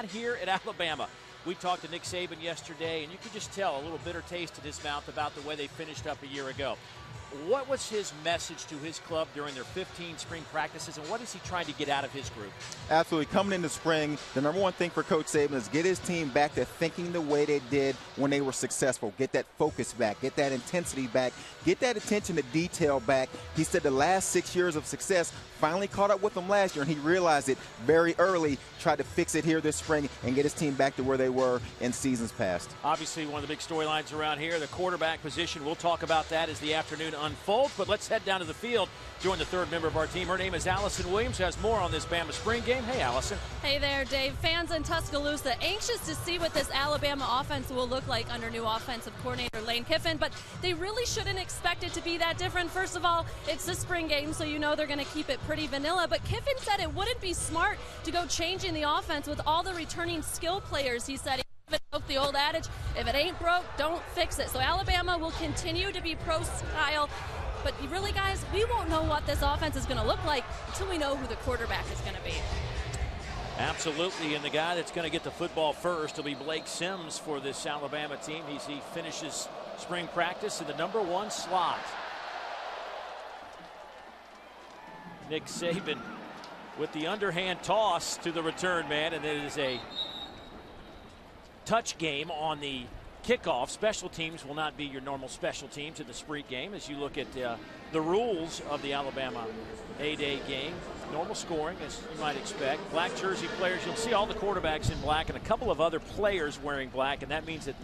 not here at Alabama. We talked to Nick Saban yesterday, and you could just tell a little bitter taste in his mouth about the way they finished up a year ago. What was his message to his club during their 15 spring practices, and what is he trying to get out of his group? Absolutely. Coming into spring, the number one thing for Coach Saban is get his team back to thinking the way they did when they were successful. Get that focus back. Get that intensity back. Get that attention to detail back. He said the last 6 years of success finally caught up with him last year, and he realized it very early, tried to fix it here this spring and get his team back to where they were in seasons past. Obviously, one of the big storylines around here, the quarterback position. We'll talk about that as the afternoon unfolds, but let's head down to the field. Join the third member of our team. Her name is Allison Williams, who has more on this Bama spring game. Hey, Allison. Hey there, Dave. Fans in Tuscaloosa anxious to see what this Alabama offense will look like under new offensive coordinator Lane Kiffin, but they really shouldn't expect it to be that different. First of all, it's a spring game, so you know they're going to keep it pretty vanilla, but Kiffin said it wouldn't be smart to go changing the offense with all the returning skill players. He said the old adage, if it ain't broke, don't fix it. So Alabama will continue to be pro-style, but really, guys, we won't know what this offense is going to look like until we know who the quarterback is going to be. Absolutely, and the guy that's going to get the football first will be Blake Sims for this Alabama team. He finishes spring practice in the number 1 slot. Nick Saban with the underhand toss to the return man, and it is a touch game on the kickoff. Special teams will not be your normal special teams in the spring game as you look at the rules of the Alabama A-Day game. Normal scoring, as you might expect. Black jersey players, you'll see all the quarterbacks in black and a couple of other players wearing black, and that means that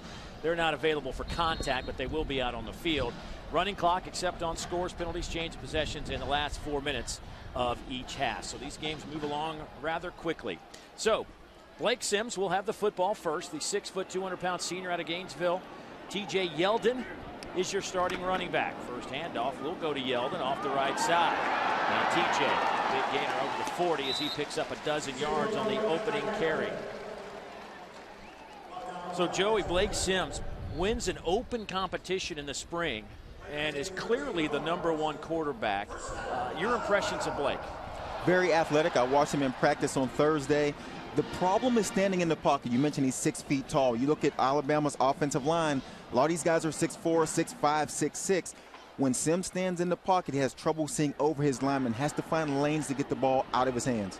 they're not available for contact, but they will be out on the field. Running clock except on scores, penalties, change of possessions in the last 4 minutes of each half. So these games move along rather quickly. So Blake Sims will have the football first, the 6', 200-pound senior out of Gainesville. TJ Yeldon is your starting running back. First handoff will go to Yeldon off the right side. Now TJ, big gainer over the 40 as he picks up a dozen yards on the opening carry. So Joey, Blake Sims wins an open competition in the spring and is clearly the number 1 quarterback. Your impressions of Blake? Very athletic. I watched him in practice on Thursday. The problem is standing in the pocket. You mentioned he's 6 feet tall. You look at Alabama's offensive line, a lot of these guys are 6'4", 6'5", 6'6". When Sims stands in the pocket, he has trouble seeing over his lineman, has to find lanes to get the ball out of his hands.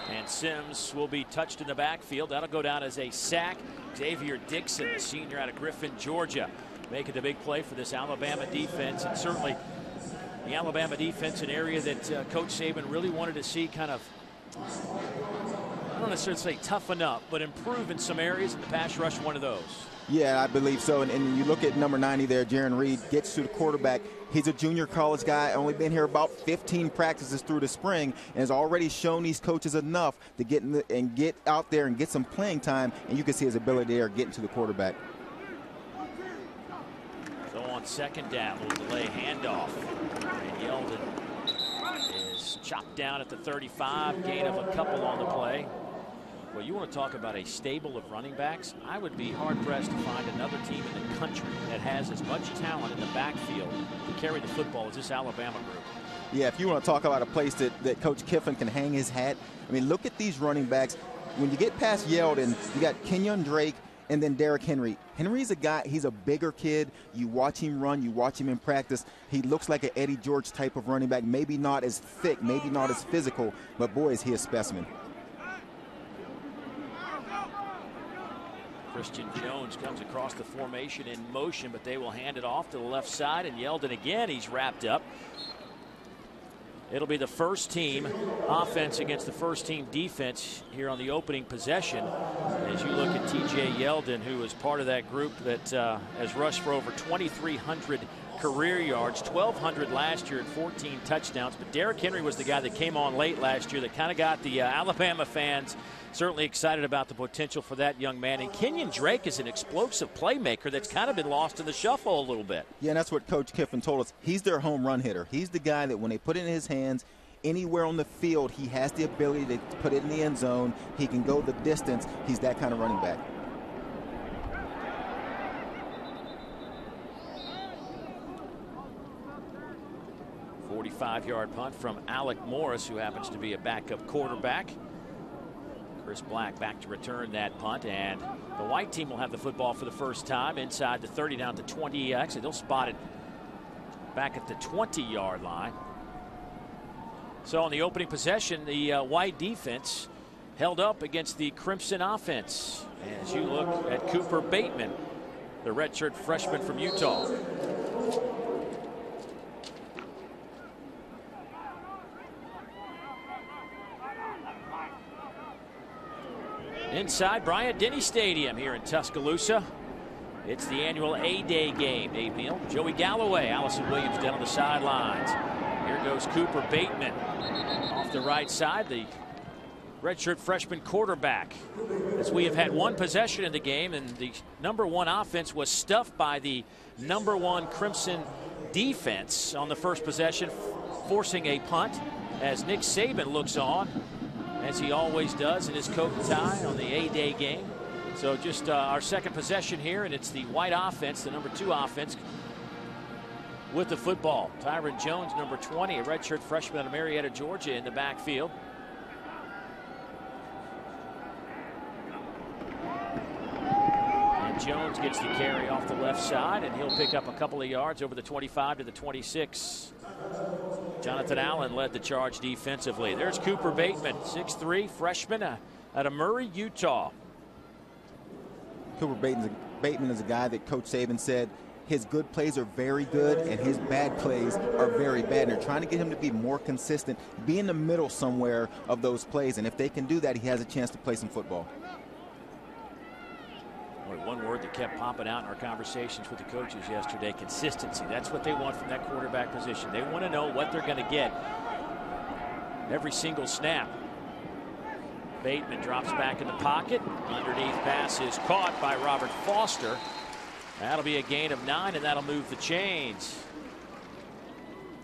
And Sims will be touched in the backfield. That'll go down as a sack. Xavier Dixon, the senior out of Griffin, Georgia, making the big play for this Alabama defense. And certainly the Alabama defense, an area that Coach Saban really wanted to see kind of, I don't necessarily say toughen up, but improve in some areas, and the pass rush one of those. Yeah, I believe so. And you look at number 90 there, Jaron Reed, gets to the quarterback. He's a junior college guy, only been here about 15 practices through the spring, and has already shown these coaches enough to get out there and get some playing time, and you can see his ability there getting to the quarterback. So on second down, we'll delay handoff. And Yeldon is chopped down at the 35, gain of a couple on the play. Well, you want to talk about a stable of running backs? I would be hard-pressed to find another team in the country that has as much talent in the backfield to carry the football as this Alabama group. Yeah, if you want to talk about a place that Coach Kiffin can hang his hat, I mean, look at these running backs. When you get past Yeldon, you got Kenyon Drake and then Derrick Henry. Henry's a guy, he's a bigger kid. You watch him run, you watch him in practice. He looks like an Eddie George type of running back, maybe not as thick, maybe not as physical, but boy, is he a specimen. Christian Jones comes across the formation in motion, but they will hand it off to the left side, and Yeldon again, he's wrapped up. It'll be the first team offense against the first team defense here on the opening possession. As you look at TJ Yeldon, who is part of that group that has rushed for over 2,300 career yards, 1,200 last year at 14 touchdowns. But Derrick Henry was the guy that came on late last year that kind of got the Alabama fans certainly excited about the potential for that young man. And Kenyon Drake is an explosive playmaker that's kind of been lost in the shuffle a little bit. Yeah, and that's what Coach Kiffin told us. He's their home run hitter. He's the guy that when they put it in his hands, anywhere on the field, he has the ability to put it in the end zone. He can go the distance. He's that kind of running back. A 45-yard punt from Alec Morris, who happens to be a backup quarterback. Chris Black back to return that punt, and the white team will have the football for the first time inside the 30 down to 20. Actually, they'll spot it back at the 20-yard line. So on the opening possession, the white defense held up against the Crimson offense. As you look at Cooper Bateman, the redshirt freshman from Utah. Inside Bryant-Denny Stadium here in Tuscaloosa. It's the annual A-Day game. Dave Neal, Joey Galloway, Allison Williams down on the sidelines. Here goes Cooper Bateman off the right side, the redshirt freshman quarterback. As we have had one possession in the game, and the #1 offense was stuffed by the #1 Crimson defense on the first possession, forcing a punt as Nick Saban looks on, as he always does in his coat and tie on the A-Day game. So just our second possession here, and it's the white offense, the #2 offense, with the football. Tyron Jones, number 20, a redshirt freshman out of Marietta, Georgia, in the backfield. And Jones gets the carry off the left side, and he'll pick up a couple of yards over the 25 to the 26. Jonathan Allen led the charge defensively. There's Cooper Bateman, 6'3", freshman out of Murray, Utah. Cooper Bateman is a guy that Coach Saban said his good plays are very good and his bad plays are very bad. And they're trying to get him to be more consistent, be in the middle somewhere of those plays. And if they can do that, he has a chance to play some football. One word that kept popping out in our conversations with the coaches yesterday: consistency. That's what they want from that quarterback position. They want to know what they're going to get every single snap. Bateman drops back in the pocket. Underneath pass is caught by Robert Foster. That'll be a gain of 9, and that'll move the chains.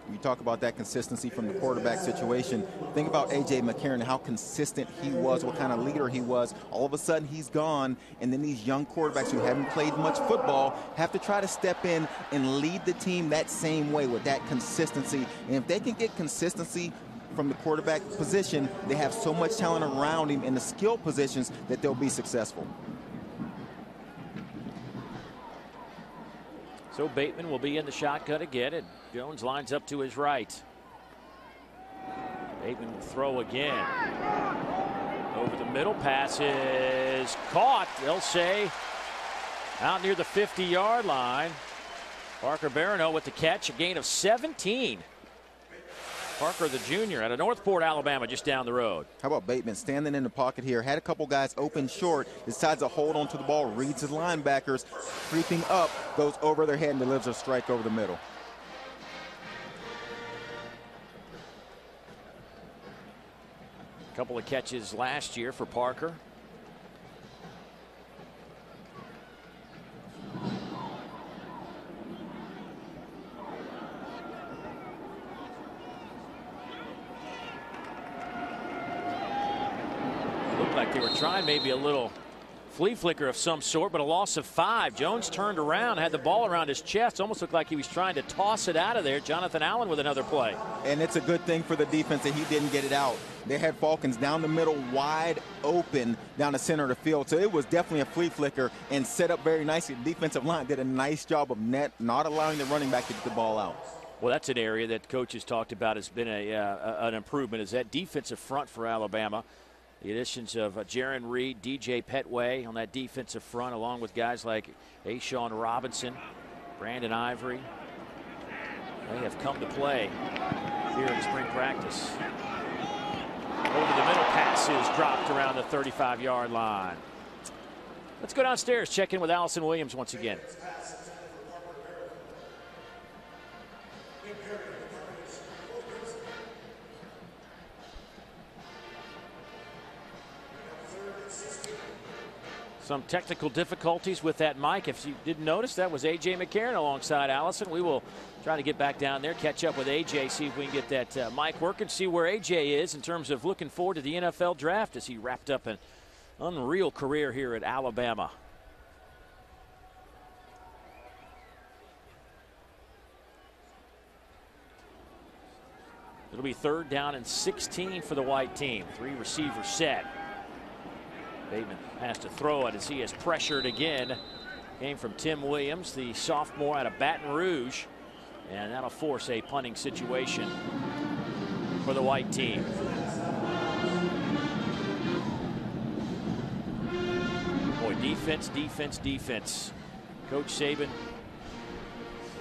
You talk about that consistency from the quarterback situation. Think about A.J. McCarron, how consistent he was, what kind of leader he was. All of a sudden, he's gone, and then these young quarterbacks who haven't played much football have to try to step in and lead the team that same way with that consistency. And if they can get consistency from the quarterback position, they have so much talent around him in the skill positions that they'll be successful. So Bateman will be in the shotgun again, and Jones lines up to his right. Bateman will throw again. Over the middle, pass is caught, they'll say, out near the 50-yard line. Parker Barano with the catch, a gain of 17. Parker, the junior, out of Northport, Alabama, just down the road. How about Bateman standing in the pocket here? Had a couple guys open short, decides to hold on to the ball, reads his linebackers, creeping up, goes over their head and delivers a strike over the middle. A couple of catches last year for Parker. Like they were trying maybe a little flea flicker of some sort, but a loss of 5. Jones turned around, had the ball around his chest, almost looked like he was trying to toss it out of there. Jonathan Allen with another play. And it's a good thing for the defense that he didn't get it out. They had Falcons down the middle, wide open down the center of the field. So it was definitely a flea flicker and set up very nicely. The defensive line did a nice job of not allowing the running back to get the ball out. Well, that's an area that coaches talked about has been an improvement, is that defensive front for Alabama. The additions of Jaron Reed, DJ Petway on that defensive front, along with guys like Ashawn Robinson, Brandon Ivory. They have come to play here in spring practice. Over the middle, pass is dropped around the 35-yard line. Let's go downstairs, check in with Allison Williams once again. Some technical difficulties with that mic. If you didn't notice, that was A.J. McCarron alongside Allison. We will try to get back down there, catch up with A.J., see if we can get that mic working, see where A.J. is in terms of looking forward to the NFL draft as he wrapped up an unreal career here at Alabama. It'll be 3rd down and 16 for the white team. 3 receiver set. Bateman has to throw it as he is pressured again. Came from Tim Williams, the sophomore out of Baton Rouge. And that'll force a punting situation for the white team. Boy, defense, defense, defense. Coach Saban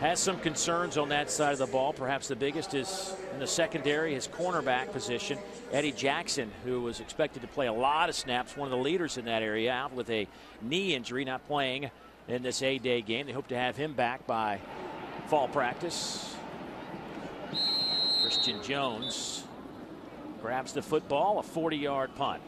has some concerns on that side of the ball. Perhaps the biggest is in the secondary, his cornerback position. Eddie Jackson, who was expected to play a lot of snaps, one of the leaders in that area, out with a knee injury, not playing in this A-Day game. They hope to have him back by fall practice. Christian Jones grabs the football, a 40-yard punt.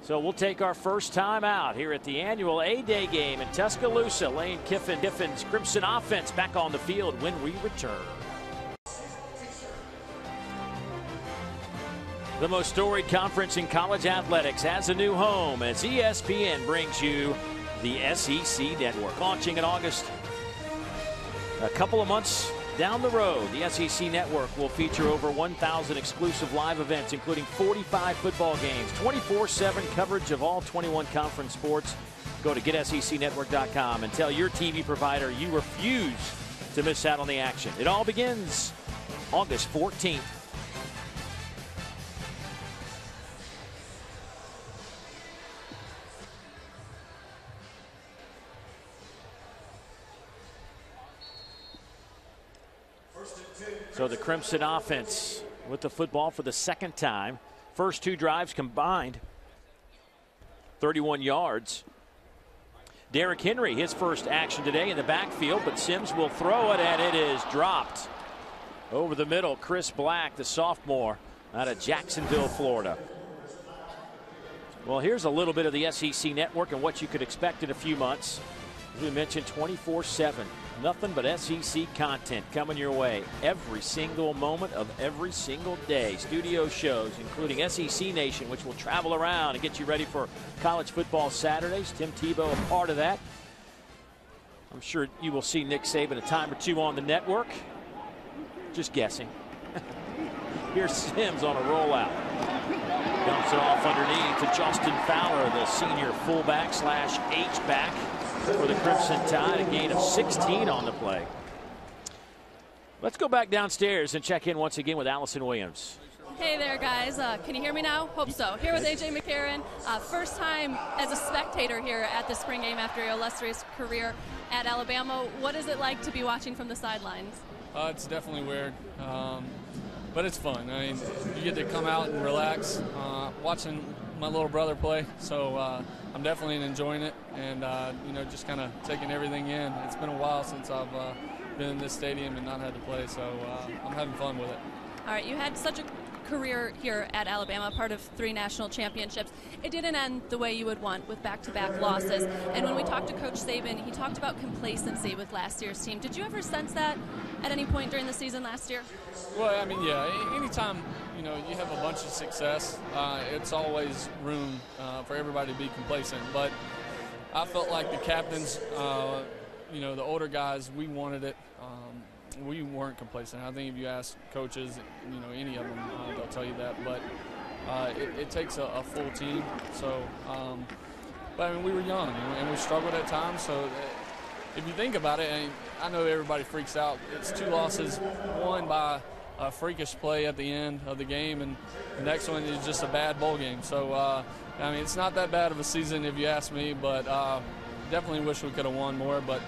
So we'll take our first time out here at the annual A-Day game in Tuscaloosa. Lane Kiffin's Crimson offense back on the field when we return. The most storied conference in college athletics has a new home as ESPN brings you the SEC Network. Launching in August, a couple of months down the road, the SEC Network will feature over 1,000 exclusive live events, including 45 football games, 24/7 coverage of all 21 conference sports. Go to GetSECNetwork.com and tell your TV provider you refuse to miss out on the action. It all begins August 14th. So the Crimson offense with the football for the second time. First two drives combined, 31 yards. Derrick Henry, his first action today in the backfield, but Sims will throw it, and it is dropped over the middle. Chris Black, the sophomore out of Jacksonville, Florida. Well, here's a little bit of the SEC Network and what you could expect in a few months. As we mentioned, 24/7. Nothing but SEC content coming your way every single moment of every single day. Studio shows, including SEC Nation, which will travel around and get you ready for college football Saturdays. Tim Tebow, a part of that. I'm sure you will see Nick Saban a time or two on the network. Just guessing. Here's Sims on a rollout. Dumps it off underneath to Justin Fowler, the senior fullback slash H-back for the Crimson Tide, a gain of 16 on the play. Let's go back downstairs and check in once again with Allison Williams. Hey there, guys. Can you hear me now? Hope so. Here with A.J. McCarron. First time as a spectator here at the spring game after your illustrious career at Alabama. What is it like to be watching from the sidelines? It's definitely weird, but it's fun. I mean, you get to come out and relax watching my little brother play, so I'm definitely enjoying it and, you know, just kind of taking everything in. It's been a while since I've been in this stadium and not had to play, so I'm having fun with it. All right, you had such a career here at Alabama, part of 3 national championships. It didn't end the way you would want with back-to-back losses. And when we talked to Coach Saban, he talked about complacency with last year's team. Did you ever sense that at any point during the season last year? Well, I mean, yeah, anytime, you know, you have a bunch of success, it's always room for everybody to be complacent. But I felt like the captains, you know, the older guys, we wanted it. We weren't complacent. I think if you ask coaches, you know, any of them, they'll tell you that. But it takes a full team. So, but I mean, we were young and we struggled at times. So if you think about it, I know everybody freaks out. It's 2 losses, one by a freakish play at the end of the game, and the next one is just a bad bowl game. So, I mean, it's not that bad of a season if you ask me, but definitely wish we could have won more. But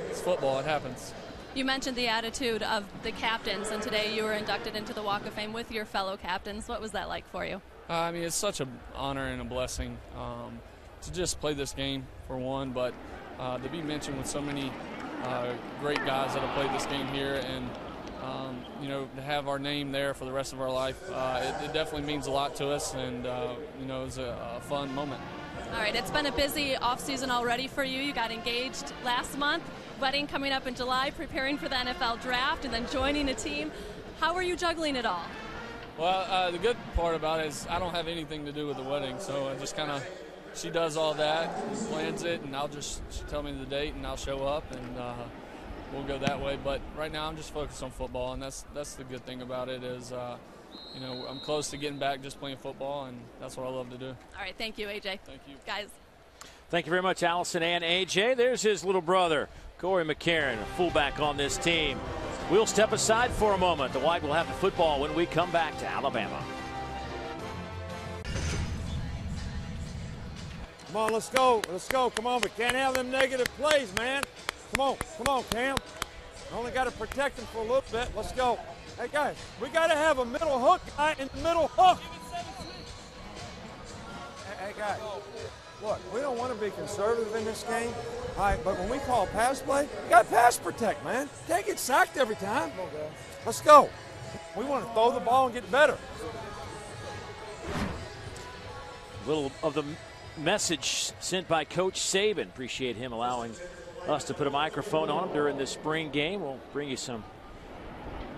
it's football. It happens. You mentioned the attitude of the captains, and today you were inducted into the Walk of Fame with your fellow captains. What was that like for you? I mean, it's such an honor and a blessing to just play this game, for one, but to be mentioned with so many great guys that have played this game here and, you know, to have our name there for the rest of our life, it definitely means a lot to us, and, you know, it was a fun moment. All right, it's been a busy offseason already for you. You got engaged last month, wedding coming up in July, preparing for the NFL draft, and then joining a team. How are you juggling it all? Well, the good part about it is I don't have anything to do with the wedding, so I just kind of, she does all that, plans it, and she tell me the date, and I'll show up, and we'll go that way. But right now I'm just focused on football, and that's the good thing about it is, you know, I'm close to getting back just playing football, and that's what I love to do. All right, thank you, AJ. Thank you. Guys. Thank you very much, Allison and AJ. There's his little brother, Corey McCarron, a fullback on this team. We'll step aside for a moment. The White will have the football when we come back to Alabama. Come on, let's go. Let's go. Come on, we can't have them negative plays, man. Come on, Cam. Only got to protect them for a little bit. Let's go. Hey, guys, we got to have a middle hook guy in the middle hook. Hey, guys, look, we don't want to be conservative in this game, all right, but when we call pass play, you got to pass protect, man. Can't get sacked every time. Let's go. We want to throw the ball and get better. A little of the message sent by Coach Saban. Appreciate him allowing us to put a microphone on him during this spring game. We'll bring you some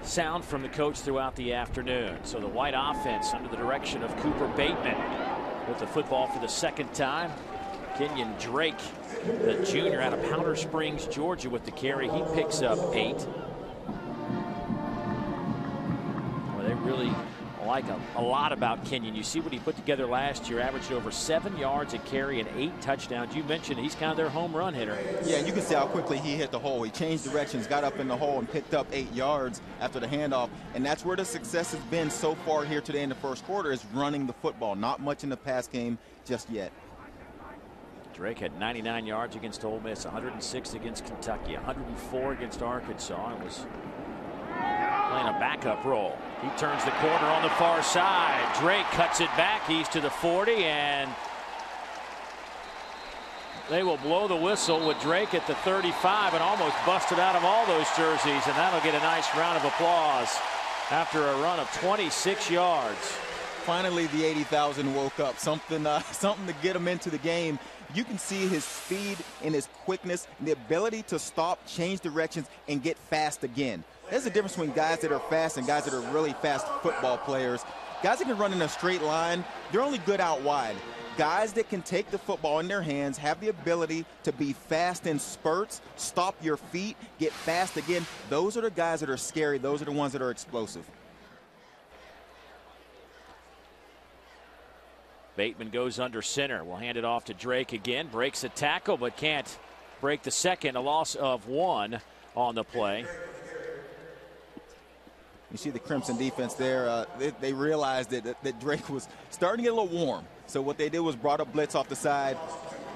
sound from the coach throughout the afternoon. So the White offense under the direction of Cooper Bateman with the football for the second time. Kenyon Drake, the junior out of Powder Springs, Georgia, with the carry. He picks up 8. Well, they really like a lot about Kenyon. You see what he put together last year, averaged over 7 yards a carry and 8 touchdowns. You mentioned he's kind of their home run hitter. Yeah, you can see how quickly he hit the hole. He changed directions, got up in the hole, and picked up 8 yards after the handoff. And that's where the success has been so far here today in the first quarter, is running the football. Not much in the pass game just yet. Drake had 99 yards against Ole Miss, 106 against Kentucky, 104 against Arkansas, and was playing a backup role. He turns the corner on the far side. Drake cuts it back. He's to the 40, and they will blow the whistle with Drake at the 35, and almost busted out of all those jerseys, and that'll get a nice round of applause after a run of 26 yards. Finally, the 80,000 woke up. Something to get him into the game. You can see his speed and his quickness, and the ability to stop, change directions, and get fast again. There's a difference between guys that are fast and guys that are really fast football players. Guys that can run in a straight line, they're only good out wide. Guys that can take the football in their hands, have the ability to be fast in spurts, stop your feet, get fast again. Those are the guys that are scary. Those are the ones that are explosive. Bateman goes under center. We'll hand it off to Drake again. Breaks a tackle, but can't break the second. A loss of 1 on the play. You see the Crimson defense there. They realized that Drake was starting to get a little warm. So what they did was brought up blitz off the side,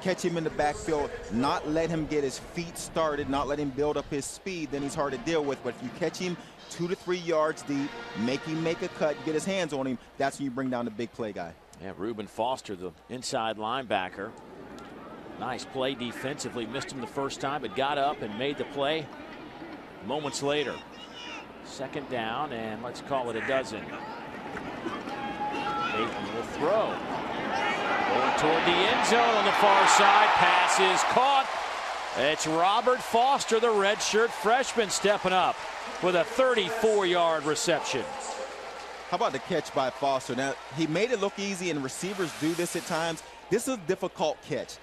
catch him in the backfield, not let him get his feet started, not let him build up his speed. Then he's hard to deal with. But if you catch him 2 to 3 yards deep, make him make a cut, get his hands on him, that's when you bring down the big play guy. Yeah, Reuben Foster, the inside linebacker. Nice play defensively. Missed him the first time, but got up and made the play moments later. Second down, and let's call it a dozen. Bateman will throw. Going toward the end zone on the far side. Pass is caught. It's Robert Foster, the redshirt freshman, stepping up with a 34-yard reception. How about the catch by Foster? Now, he made it look easy, and receivers do this at times. This is a difficult catch.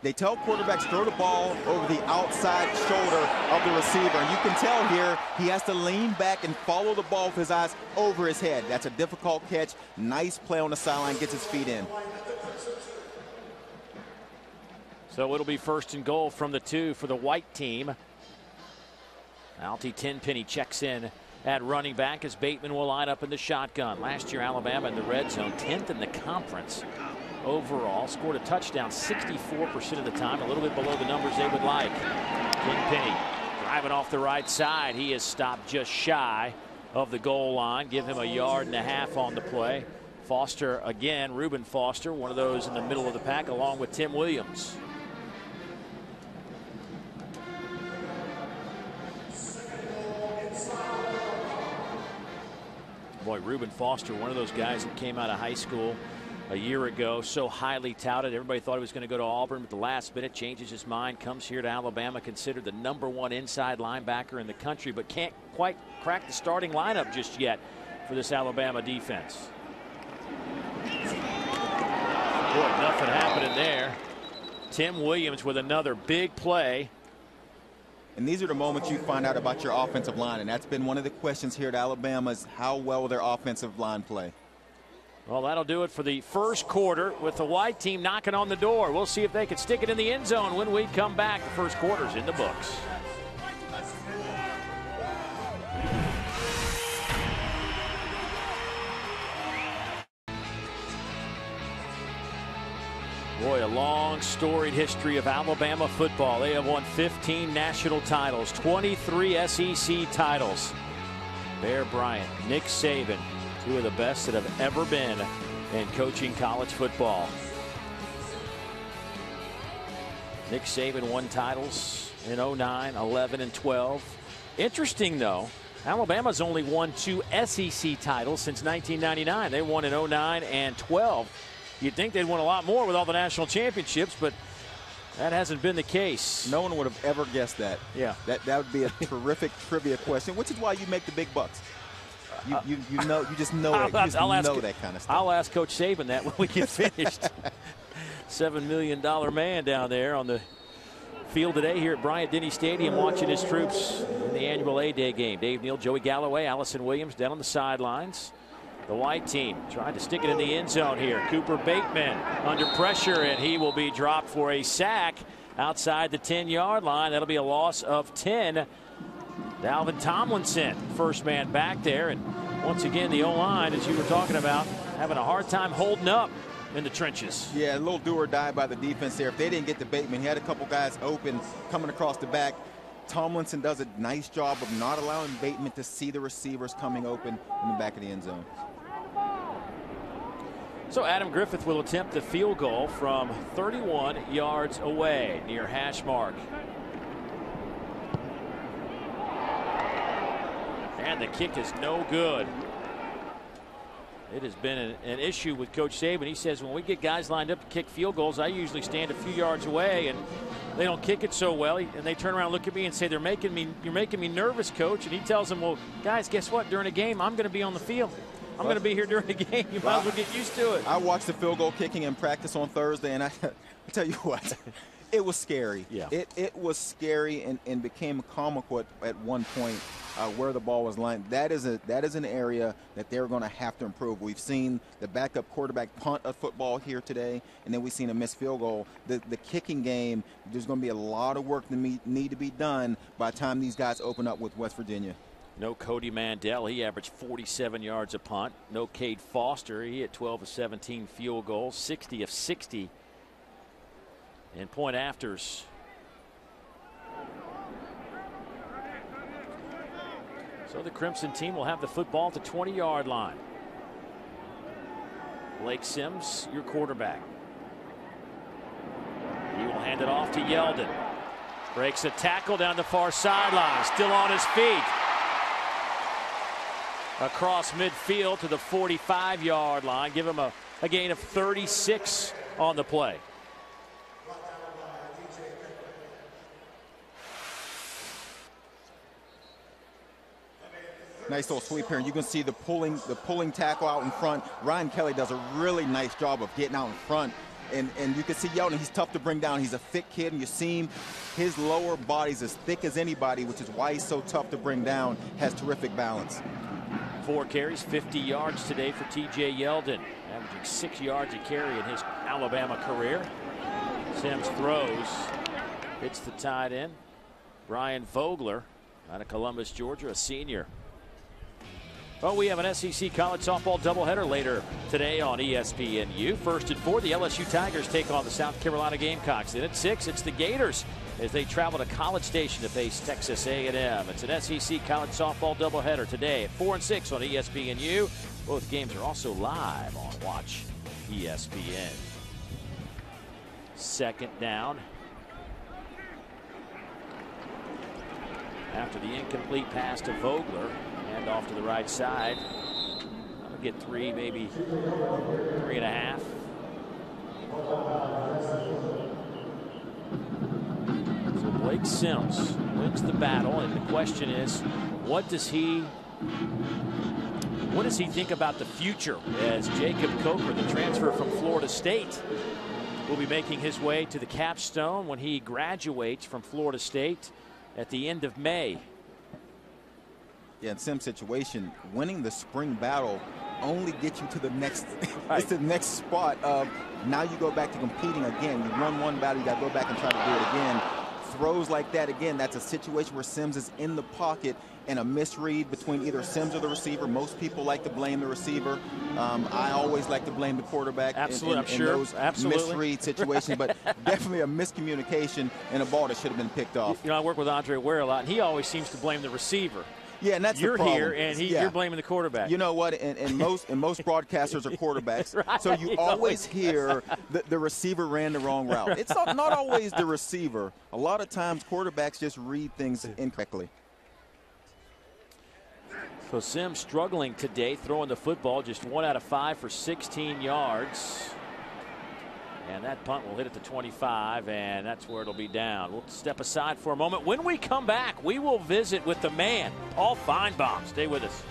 They tell quarterbacks throw the ball over the outside shoulder of the receiver. And you can tell here he has to lean back and follow the ball with his eyes over his head. That's a difficult catch. Nice play on the sideline, gets his feet in. So it'll be 1st and goal from the 2 for the White team. Alty Tenpenny checks in at running back as Bateman will line up in the shotgun. Last year, Alabama in the red zone, 10th in the conference overall. Scored a touchdown 64% of the time, a little bit below the numbers they would like. Tenpenny driving off the right side. He is stopped just shy of the goal line. Give him a 1.5 yards on the play. Foster again, Reuben Foster, one of those in the middle of the pack, along with Tim Williams. Boy, Reuben Foster, one of those guys that came out of high school a year ago, so highly touted. Everybody thought he was going to go to Auburn, but the last minute changes his mind, comes here to Alabama, considered the #1 inside linebacker in the country, but can't quite crack the starting lineup just yet for this Alabama defense. Boy, nothing happening there. Tim Williams with another big play. And these are the moments you find out about your offensive line. And that's been one of the questions here at Alabama is how well will their offensive line play. Well, that'll do it for the first quarter with the white team knocking on the door. We'll see if they can stick it in the end zone when we come back. The first quarter's in the books. Boy, a long, storied history of Alabama football. They have won 15 national titles, 23 SEC titles. Bear Bryant, Nick Saban, two of the best that have ever been in coaching college football. Nick Saban won titles in 09, 11, and 12. Interesting, though, Alabama's only won 2 SEC titles since 1999. They won in 09 and 12. You'd think they'd won a lot more with all the national championships, but that hasn't been the case. No one would have ever guessed that. Yeah. That would be a terrific trivia question, which is why you make the big bucks. You just know that kind of stuff. I'll ask Coach Saban that when we get finished. $7 million man down there on the field today here at Bryant-Denny Stadium watching his troops in the annual A-Day game. Dave Neal, Joey Galloway, Allison Williams down on the sidelines. The white team tried to stick it in the end zone here. Cooper Bateman under pressure, and he will be dropped for a sack outside the 10-yard line. That'll be a loss of 10. Dalvin Tomlinson, first man back there. And once again, the O-line, as you were talking about, having a hard time holding up in the trenches. Yeah, a little do or die by the defense there. If they didn't get to Bateman, he had a couple guys open coming across the back. Tomlinson does a nice job of not allowing Bateman to see the receivers coming open in the back of the end zone. So Adam Griffith will attempt the field goal from 31 yards away near hash mark. And the kick is no good. It has been an issue with Coach Saban. He says when we get guys lined up to kick field goals, I usually stand a few yards away, and they don't kick it so well. And they turn around and look at me and say, you're making me nervous, Coach. And he tells them, well, guys, guess what? During a game, I'm going to be on the field. I'm going to be here during the game. You might as well get used to it. I watched the field goal kicking in practice on Thursday, and I tell you what, it was scary. Yeah. It was scary and became comical at one point where the ball was lined. That is an area that they're going to have to improve. We've seen the backup quarterback punt a football here today, and then we've seen a missed field goal. The kicking game, there's going to be a lot of work that need to be done by the time these guys open up with West Virginia. No Cody Mandel. He averaged 47 yards a punt. No Cade Foster. He had 12 of 17 field goals, 60 of 60 in point afters. So the Crimson team will have the football at the 20-yard line. Blake Sims, your quarterback. He will hand it off to Yeldon. Breaks a tackle down the far sideline. Still on his feet. Across midfield to the 45-yard line. Give him a gain of 36 on the play. Nice little sweep here. You can see the pulling tackle out in front. Ryan Kelly does a really nice job of getting out in front. And you can see Yeldon, he's tough to bring down. He's a thick kid, and you see him, his lower body's as thick as anybody, which is why he's so tough to bring down, has terrific balance. 4 carries, 50 yards today for T.J. Yeldon, averaging 6 yards a carry in his Alabama career. Sims throws, hits the tight end. Brian Vogler out of Columbus, Georgia, a senior. Well, we have an SEC college softball doubleheader later today on ESPNU. First at 4, the LSU Tigers take on the South Carolina Gamecocks. Then at 6, it's the Gators as they travel to College Station to face Texas A&M. It's an SEC college softball doubleheader today at 4 and 6 on ESPNU. Both games are also live on Watch ESPN. Second down. After the incomplete pass to Vogler. And off to the right side. I'll get 3, maybe 3.5. So Blake Sims wins the battle, and the question is, what does he think about the future as Jacob Coker, the transfer from Florida State, will be making his way to the capstone when he graduates from Florida State at the end of May. Yeah, in Sim's situation, winning the spring battle only gets you to the next it's the next spot of now you go back to competing again. You won one battle, you got to go back and try to do it again. Throws like that again, that's a situation where Sims is in the pocket and a misread between either Sims or the receiver. Most people like to blame the receiver. I always like to blame the quarterback in those misread situations, but definitely a miscommunication and a ball that should have been picked off. You know, I work with Andre Ware a lot, and he always seems to blame the receiver. Yeah, and that's you're the problem. Here, and you're blaming the quarterback. You know what? And most broadcasters are quarterbacks, right. So you always hear the receiver ran the wrong route. It's not always the receiver. A lot of times quarterbacks just read things incorrectly. So Sims struggling today, throwing the football, just 1 out of 5 for 16 yards. And that punt will hit at the 25, and that's where it'll be down. We'll step aside for a moment. When we come back, we will visit with the man, Paul Feinbaum. Stay with us.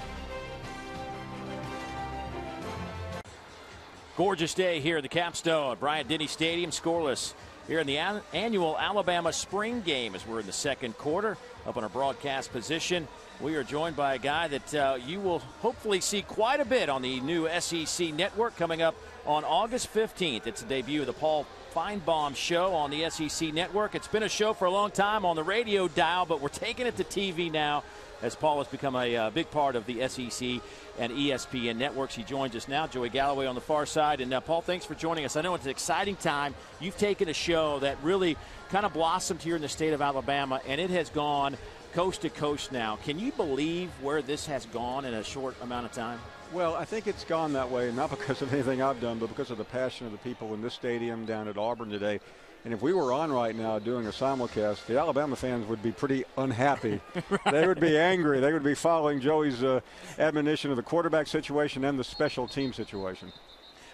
Gorgeous day here at the Capstone at Bryant-Denny Stadium, scoreless here in the annual Alabama spring game as we're in the second quarter. Up on our broadcast position, we are joined by a guy that you will hopefully see quite a bit on the new SEC network coming up on August 15th. It's the debut of the Paul Feinbaum Show on the SEC network. It's been a show for a long time on the radio dial, but we're taking it to TV now as Paul has become a big part of the SEC and ESPN networks. He joins us now. Joey Galloway on the far side. And Paul, thanks for joining us. I know it's an exciting time. You've taken a show that really kind of blossomed here in the state of Alabama, and it has gone coast to coast now. Can you believe where this has gone in a short amount of time? Well, I think it's gone that way, not because of anything I've done, but because of the passion of the people in this stadium down at Auburn today. And if we were on right now doing a simulcast, the Alabama fans would be pretty unhappy. Right. They would be angry. They would be following Joey's admonition of the quarterback situation and the special team situation.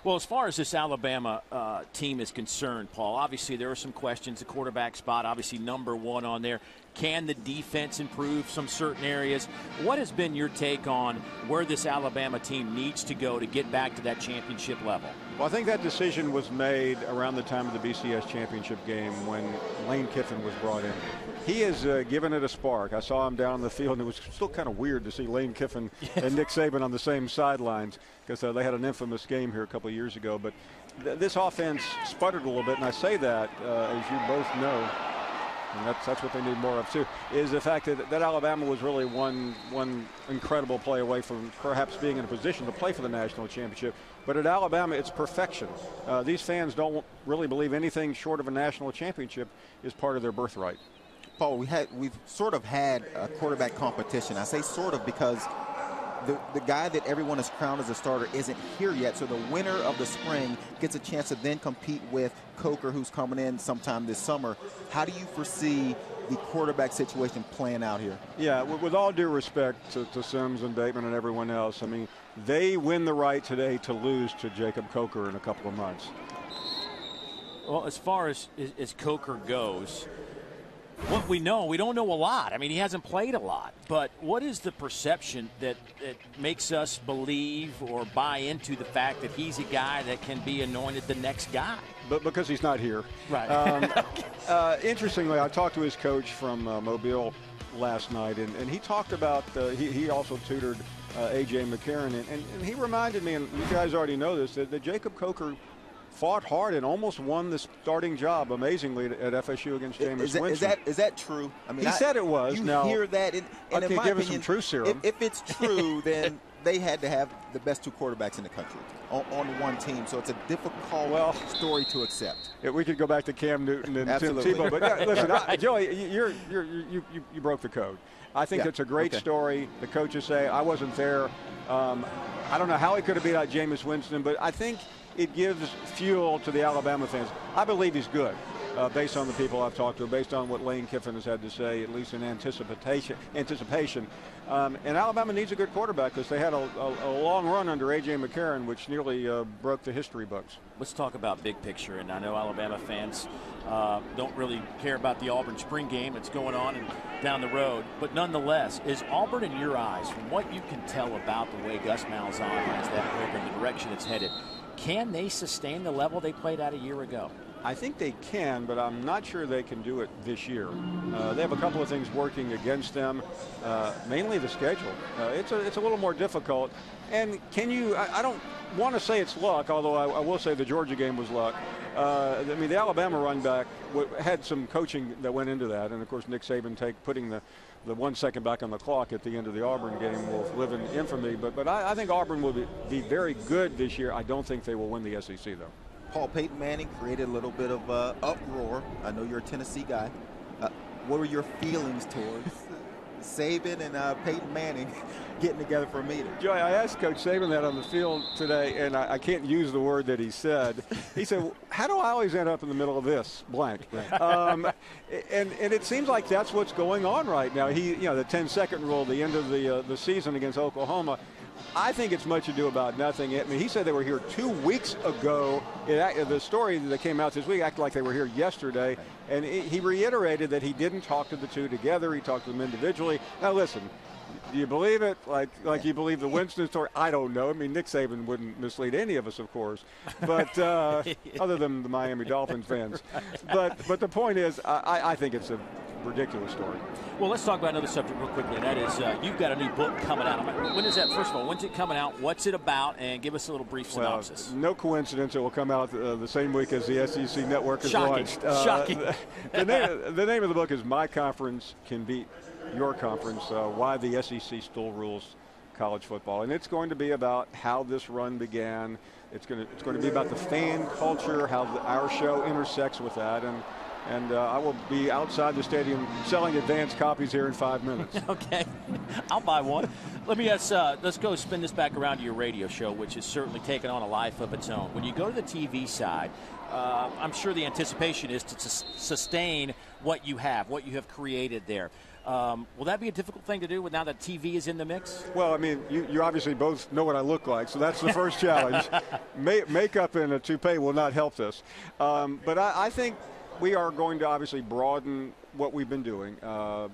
Well, as far as this Alabama team is concerned, Paul, obviously there are some questions. The quarterback spot, obviously number one on there. Can the defense improve some certain areas? What has been your take on where this Alabama team needs to go to get back to that championship level? Well, I think that decision was made around the time of the BCS championship game when Lane Kiffin was brought in. He has given it a spark. I saw him down the field, and it was still kind of weird to see Lane Kiffin and Nick Saban on the same sidelines because they had an infamous game here a couple of years ago. But this offense sputtered a little bit, and I say that, as you both know, and that's what they need more of too, is the fact that Alabama was really one incredible play away from perhaps being in a position to play for the national championship. But at Alabama, it's perfection. These fans don't really believe anything short of a national championship is part of their birthright. Paul, we've sort of had a quarterback competition. I say sort of because the guy that everyone has crowned as a starter isn't here yet, so the winner of the spring gets a chance to then compete with Coker, who's coming in sometime this summer. How do you foresee the quarterback situation playing out here? Yeah, with all due respect to Sims and Bateman and everyone else, I mean, they win the right today to lose to Jacob Coker in a couple of months. Well, as far as Coker goes, what we don't know a lot. I mean, he hasn't played a lot. But what is the perception that makes us believe or buy into the fact that he's a guy that can be anointed the next guy? But because he's not here. Right. Interestingly, I talked to his coach from Mobile last night, and he talked about he also tutored A.J. McCarron, and he reminded me, and you guys already know this, that Jacob Coker fought hard and almost won the starting job, amazingly, at FSU against Jameis Winston. Is that true? I mean, he said it was. You now, hear that, and okay, in my give opinion, us some truth serum. If it's true, then they had to have the best two quarterbacks in the country on one team. So it's a difficult story to accept. We could go back to Cam Newton and Absolutely. Tim Tebow, but listen, Joey, you broke the code. I think it's a great story. The coaches say I wasn't there. I don't know how he could have beat out Jameis Winston, but I think it gives fuel to the Alabama fans. I believe he's good, based on the people I've talked to, based on what Lane Kiffin has had to say, at least in anticipation. And Alabama needs a good quarterback because they had a long run under A.J. McCarron, which nearly broke the history books. Let's talk about big picture. And I know Alabama fans don't really care about the Auburn spring game that's going on and down the road. But nonetheless, is Auburn, in your eyes, from what you can tell about the way Gus Malzahn has that program, the direction it's headed, can they sustain the level they played at a year ago? I think they can, but I'm not sure they can do it this year. They have a couple of things working against them, mainly the schedule. It's a little more difficult. And can you, I don't want to say it's luck, although I will say the Georgia game was luck. I mean, the Alabama run back had some coaching that went into that. And, of course, Nick Saban putting the 1 second back on the clock at the end of the Auburn game will live in infamy. But I think Auburn will be very good this year. I don't think they will win the SEC, though. Paul, Peyton Manning created a little bit of uproar. I know you're a Tennessee guy. What were your feelings towards Saban and Peyton Manning getting together for a meeting? Joey, I asked Coach Saban that on the field today, and I can't use the word that he said. He said, how do I always end up in the middle of this blank? And it seems like that's what's going on right now. The 10-second rule, the end of the season against Oklahoma, I think it's much ado about nothing. I mean, he said they were here 2 weeks ago. The story that came out this week acted like they were here yesterday. And he reiterated that he didn't talk to the two together. He talked to them individually. Now, listen, do you believe it? Like you believe the Winston story? I don't know. I mean, Nick Saban wouldn't mislead any of us, of course, but other than the Miami Dolphins fans. But the point is, I think it's a ridiculous story. Well, let's talk about another subject real quickly, and that is you've got a new book coming out. When is that? First of all, when's it coming out? What's it about? And give us a little brief synopsis. Well, no coincidence it will come out the same week as the SEC Network is launched. Shocking. The name of the book is My Conference Can Beat Your Conference, Why the SEC Still Rules College Football. And it's going to be about how this run began. It's going to be about the fan culture, how our show intersects with that. And I will be outside the stadium selling advanced copies here in 5 minutes. Okay. I'll buy one. Let's go spin this back around to your radio show, which has certainly taken on a life of its own. When you go to the TV side, I'm sure the anticipation is to sustain what you have created there. Will that be a difficult thing to do now that TV is in the mix? Well, I mean, you obviously both know what I look like, so that's the first challenge. Makeup and a toupee will not help this. But I think we are going to obviously broaden what we've been doing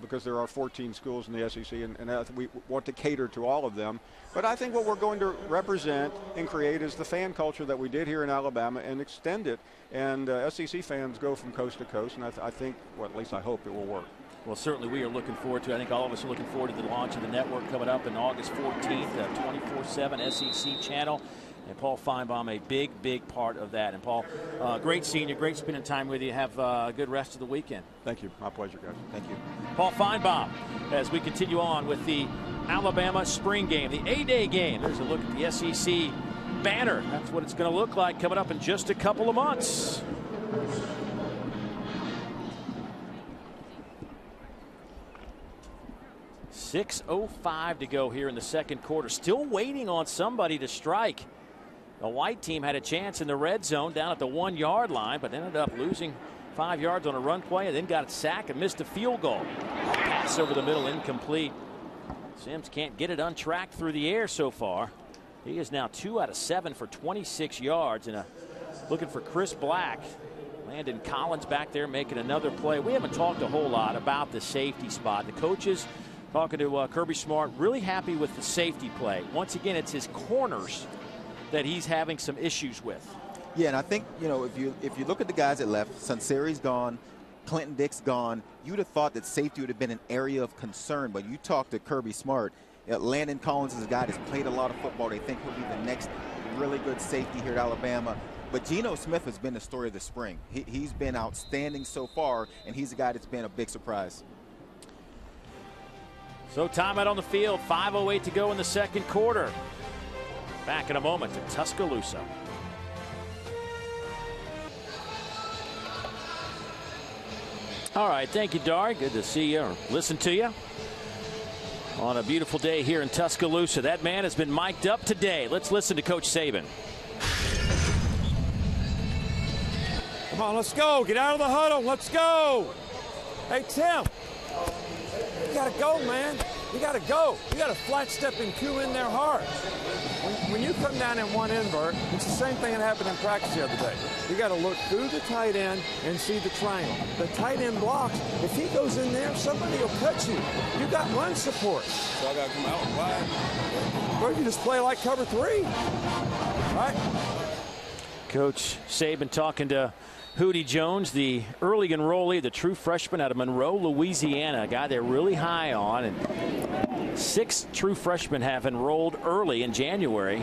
because there are 14 schools in the SEC, and we want to cater to all of them. But I think what we're going to represent and create is the fan culture that we did here in Alabama and extend it. And SEC fans go from coast to coast, and I think, well, at least I hope it will work. Well, certainly we are looking forward to it. I think all of us are looking forward to the launch of the network coming up on August 14th, 24/7 SEC channel. And Paul Feinbaum, a big, big part of that. And Paul, great seeing you, great spending time with you. Have a good rest of the weekend. Thank you. My pleasure, guys. Thank you. Paul Feinbaum, as we continue on with the Alabama spring game, the A-Day game. There's a look at the SEC banner. That's what it's going to look like coming up in just a couple of months. .6:05 to go here in the second quarter. Still waiting on somebody to strike. The white team had a chance in the red zone down at the 1-yard line, but ended up losing 5 yards on a run play and then got a sack and missed a field goal. Pass over the middle, incomplete. Sims can't get it untracked through the air so far. He is now 2 out of 7 for 26 yards. And looking for Chris Black. Landon Collins back there making another play. We haven't talked a whole lot about the safety spot. The coaches talking to Kirby Smart, really happy with the safety play. Once again, it's his corners that he's having some issues with. Yeah, and I think, if you look at the guys that left, Sunseri's gone, Clinton Dick's gone, you'd have thought that safety would have been an area of concern. But you talk to Kirby Smart, Landon Collins is a guy that's played a lot of football. They think he'll be the next really good safety here at Alabama. But Geno Smith has been the story of the spring. He's been outstanding so far, and he's a guy that's been a big surprise. So timeout on the field, 5:08 to go in the second quarter. Back in a moment to Tuscaloosa. All right, thank you, Dari. Good to see you or listen to you on a beautiful day here in Tuscaloosa. That man has been mic'd up today. Let's listen to Coach Saban. Come on, let's go. Get out of the huddle. Let's go. Hey, Tim. You got to go, man. You got to go. You got to flat step and cue in there hard. When you come down in one invert, it's the same thing that happened in practice the other day. You got to look through the tight end and see the triangle. The tight end blocks. If he goes in there, somebody will cut you. You got run support. So I got to come out wide. Or you just play like cover 3. Right? Coach Saban talking to Hootie Jones, the early enrollee, the true freshman out of Monroe, Louisiana, a guy they're really high on. And 6 true freshmen have enrolled early in January.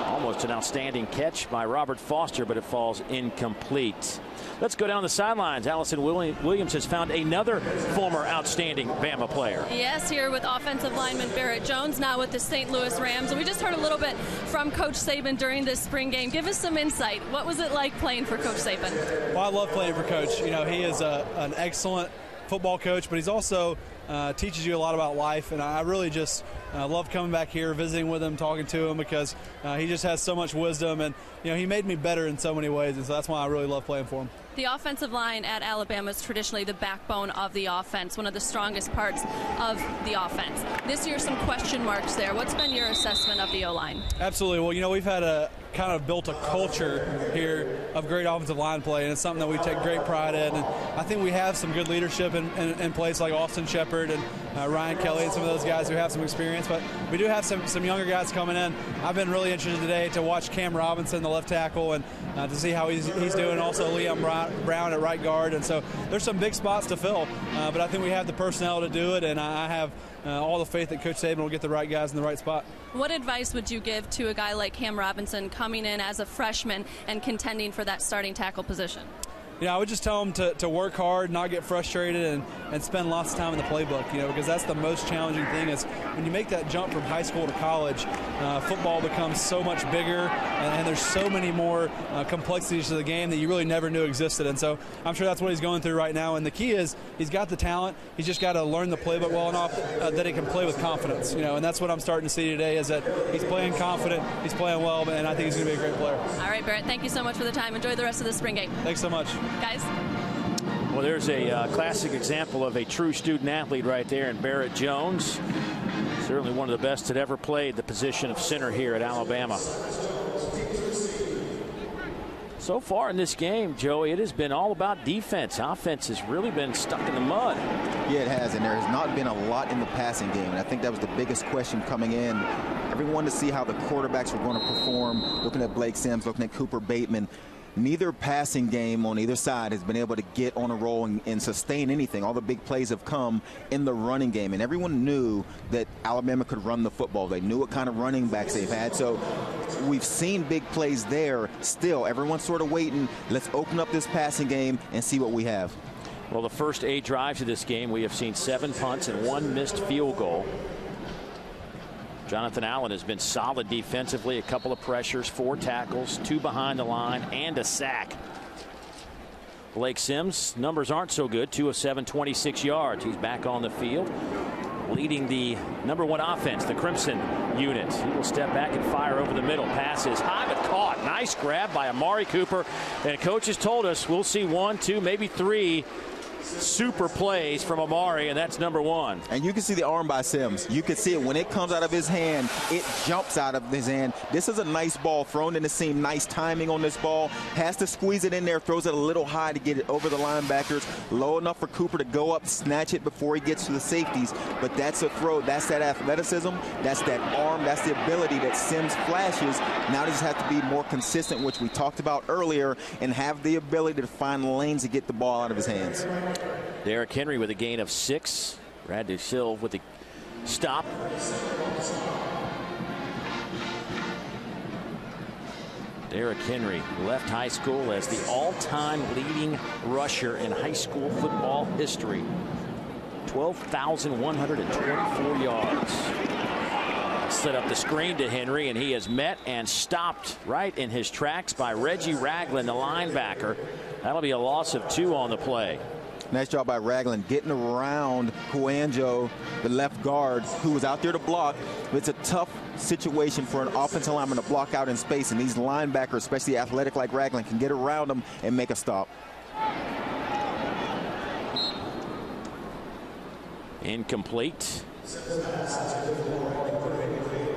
Almost an outstanding catch by Robert Foster, but it falls incomplete. Let's go down the sidelines. Allison Williams has found another former outstanding Bama player. Yes, here with offensive lineman Barrett Jones, now with the St. Louis Rams. And we just heard a little bit from Coach Saban during this spring game. Give us some insight. What was it like playing for Coach Saban? Well, I love playing for Coach. You know, he is an excellent football coach, but he's also teaches you a lot about life, and I really just love coming back here, visiting with him, talking to him, because he just has so much wisdom, and you know, he made me better in so many ways, and so that's why I really love playing for him. The offensive line at Alabama is traditionally the backbone of the offense, one of the strongest parts of the offense. This year, some question marks there. What's been your assessment of the O-line? Absolutely. Well, you know, we've had kind of built a culture here of great offensive line play, and it's something that we take great pride in. And I think we have some good leadership in place, like Austin Shepard and Ryan Kelly and some of those guys who have some experience. But we do have some younger guys coming in. I've been really interested today to watch Cam Robinson, the left tackle, and to see how he's doing. Also, Liam Brown at right guard. And so there's some big spots to fill. But I think we have the personnel to do it, and I have all the faith that Coach Saban will get the right guys in the right spot. What advice would you give to a guy like Cam Robinson coming in as a freshman and contending for that starting tackle position? You know, I would just tell him to work hard, not get frustrated, and spend lots of time in the playbook, you know, because that's the most challenging thing is when you make that jump from high school to college, football becomes so much bigger, and there's so many more complexities to the game that you really never knew existed. And so I'm sure that's what he's going through right now. And the key is he's got the talent. He's just got to learn the playbook well enough that he can play with confidence, you know, and that's what I'm starting to see today is that he's playing confident, he's playing well, and I think he's going to be a great player. All right, Barrett, thank you so much for the time. Enjoy the rest of the spring game. Thanks so much. Guys. Well, there's a classic example of a true student athlete right there in Barrett Jones. Certainly one of the best that ever played the position of center here at Alabama. So far in this game, Joey, it has been all about defense. Offense has really been stuck in the mud. Yeah, it has, and there has not been a lot in the passing game, and I think that was the biggest question coming in. Everyone to see how the quarterbacks were going to perform, looking at Blake Sims, looking at Cooper Bateman. Neither passing game on either side has been able to get on a roll and sustain anything. All the big plays have come in the running game, and everyone knew that Alabama could run the football. They knew what kind of running backs they've had, so we've seen big plays there. Still, everyone's sort of waiting. Let's open up this passing game and see what we have. Well, the first 8 drives of this game, we have seen 7 punts and 1 missed field goal. Jonathan Allen has been solid defensively, a couple of pressures, 4 tackles, 2 behind the line, and a sack. Blake Sims, numbers aren't so good, 2 of 7, 26 yards. He's back on the field, leading the #1 offense, the Crimson unit. He will step back and fire over the middle. Passes high but caught. Nice grab by Amari Cooper. And coach has told us we'll see 1, 2, maybe 3 super plays from Amari, and that's #1. And you can see the arm by Sims. You can see it when it comes out of his hand, it jumps out of his hand. This is a nice ball thrown in the seam. Nice timing on this ball. Has to squeeze it in there, throws it a little high to get it over the linebackers. Low enough for Cooper to go up, snatch it before he gets to the safeties. But that's a throw. That's that athleticism. That's that arm. That's the ability that Sims flashes. Now they just have to be more consistent, which we talked about earlier, and have the ability to find lanes to get the ball out of his hands. Derrick Henry with a gain of 6. Brad DeSilva with the stop. Derrick Henry left high school as the all-time leading rusher in high school football history. 12,124 yards. Set up the screen to Henry, and he is met and stopped right in his tracks by Reggie Ragland, the linebacker. That'll be a loss of 2 on the play. Nice job by Ragland getting around Cuanjo, the left guard, who was out there to block. It's a tough situation for an offensive lineman to block out in space, and these linebackers, especially athletic like Ragland, can get around them and make a stop. Incomplete.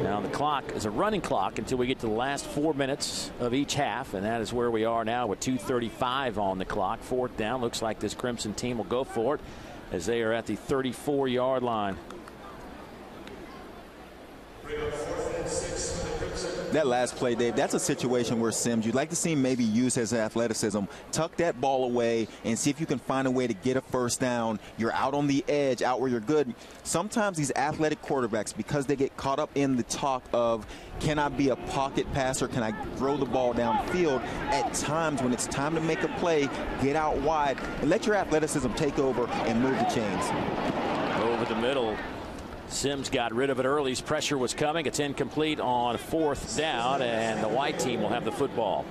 Now the clock is a running clock until we get to the last 4 minutes of each half, and that is where we are now with 2:35 on the clock. 4th down. Looks like this Crimson team will go for it as they are at the 34-yard line. 4th and 6 for the Crimson. That last play, Dave, that's a situation where Sims, you'd like to see him maybe use his athleticism, tuck that ball away, and see if you can find a way to get a first down. You're out on the edge, out where you're good. Sometimes these athletic quarterbacks, because they get caught up in the talk of, can I be a pocket passer? Can I throw the ball downfield? At times, when it's time to make a play, get out wide and let your athleticism take over and move the chains. Over the middle. Sims got rid of it early. His pressure was coming. It's incomplete on 4th down, and the white team will have the football.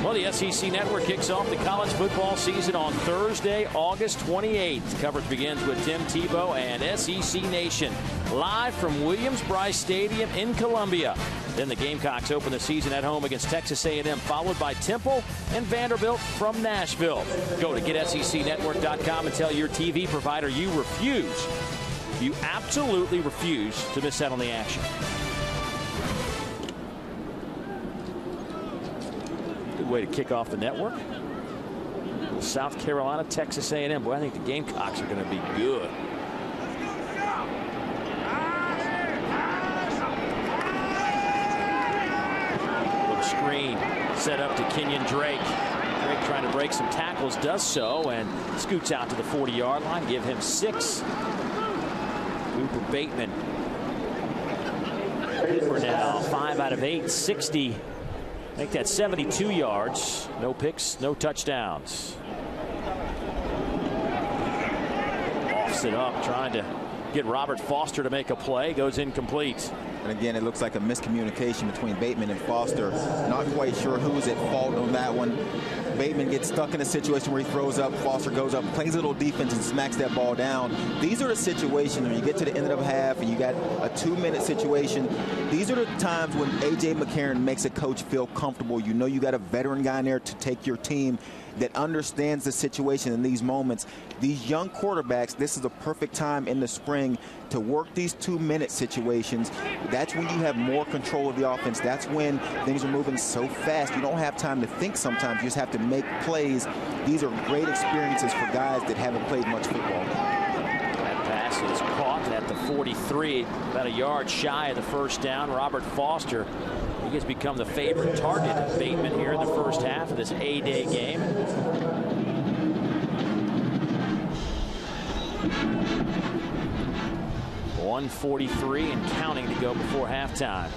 Well, the SEC Network kicks off the college football season on Thursday, August 28th. Coverage begins with Tim Tebow and SEC Nation live from Williams-Brice Stadium in Columbia. Then the Gamecocks open the season at home against Texas A&M, followed by Temple and Vanderbilt from Nashville. Go to GetSECNetwork.com and tell your TV provider you refuse. You absolutely refuse to miss out on the action. Good way to kick off the network. South Carolina, Texas A&M. Boy, I think the Gamecocks are going to be good. Screen set up to Kenyon Drake. Drake trying to break some tackles, does so, and scoots out to the 40-yard line. Give him 6. Cooper Bateman. Cooper now 5 out of 8, 60. Make that 72 yards. No picks, no touchdowns. Offs it up, trying to get Robert Foster to make a play. Goes incomplete. And again, it looks like a miscommunication between Bateman and Foster. Not quite sure who's at fault on that one. Bateman gets stuck in a situation where he throws up, Foster goes up, plays a little defense and smacks that ball down. These are the situations when you get to the end of the half and you got a 2-minute situation. These are the times when A.J. McCarron makes a coach feel comfortable. You know you got a veteran guy in there to take your team that understands the situation in these moments. These young quarterbacks, this is a perfect time in the spring to work these 2-minute situations. That's when you have more control of the offense. That's when things are moving so fast. You don't have time to think sometimes. You just have to make plays. These are great experiences for guys that haven't played much football. That pass is caught at the 43, about a yard shy of the first down. Robert Foster, he has become the favorite target of Bateman here in the first half of this A-Day game. .143 and counting to go before halftime.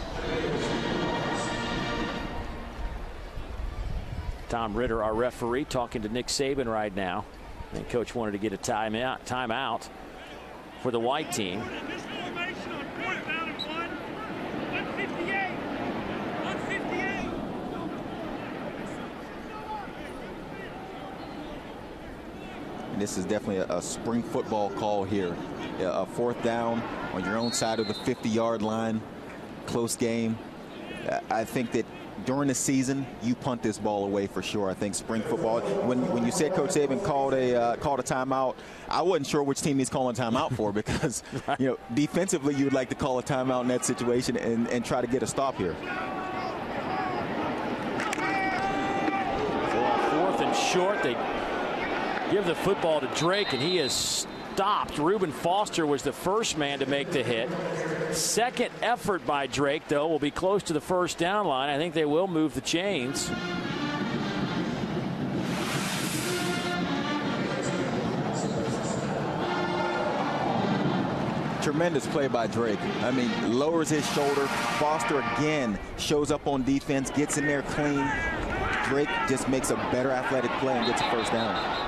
Tom Ritter, our referee, talking to Nick Saban right now. I think Coach wanted to get a timeout for the white team. This is definitely a spring football call here. A 4th down on your own side of the 50-yard line. Close game. I think that during the season, you punt this ball away for sure. I think spring football, when you said Coach Saban called a timeout, I wasn't sure which team he's calling a timeout for because, right, you know, defensively you would like to call a timeout in that situation and try to get a stop here. So on 4th and short, they give the football to Drake, and he is stopped. Reuben Foster was the first man to make the hit. Second effort by Drake, though, will be close to the first down line. I think they will move the chains. Tremendous play by Drake. I mean, lowers his shoulder. Foster again shows up on defense, gets in there clean. Drake just makes a better athletic play and gets a first down.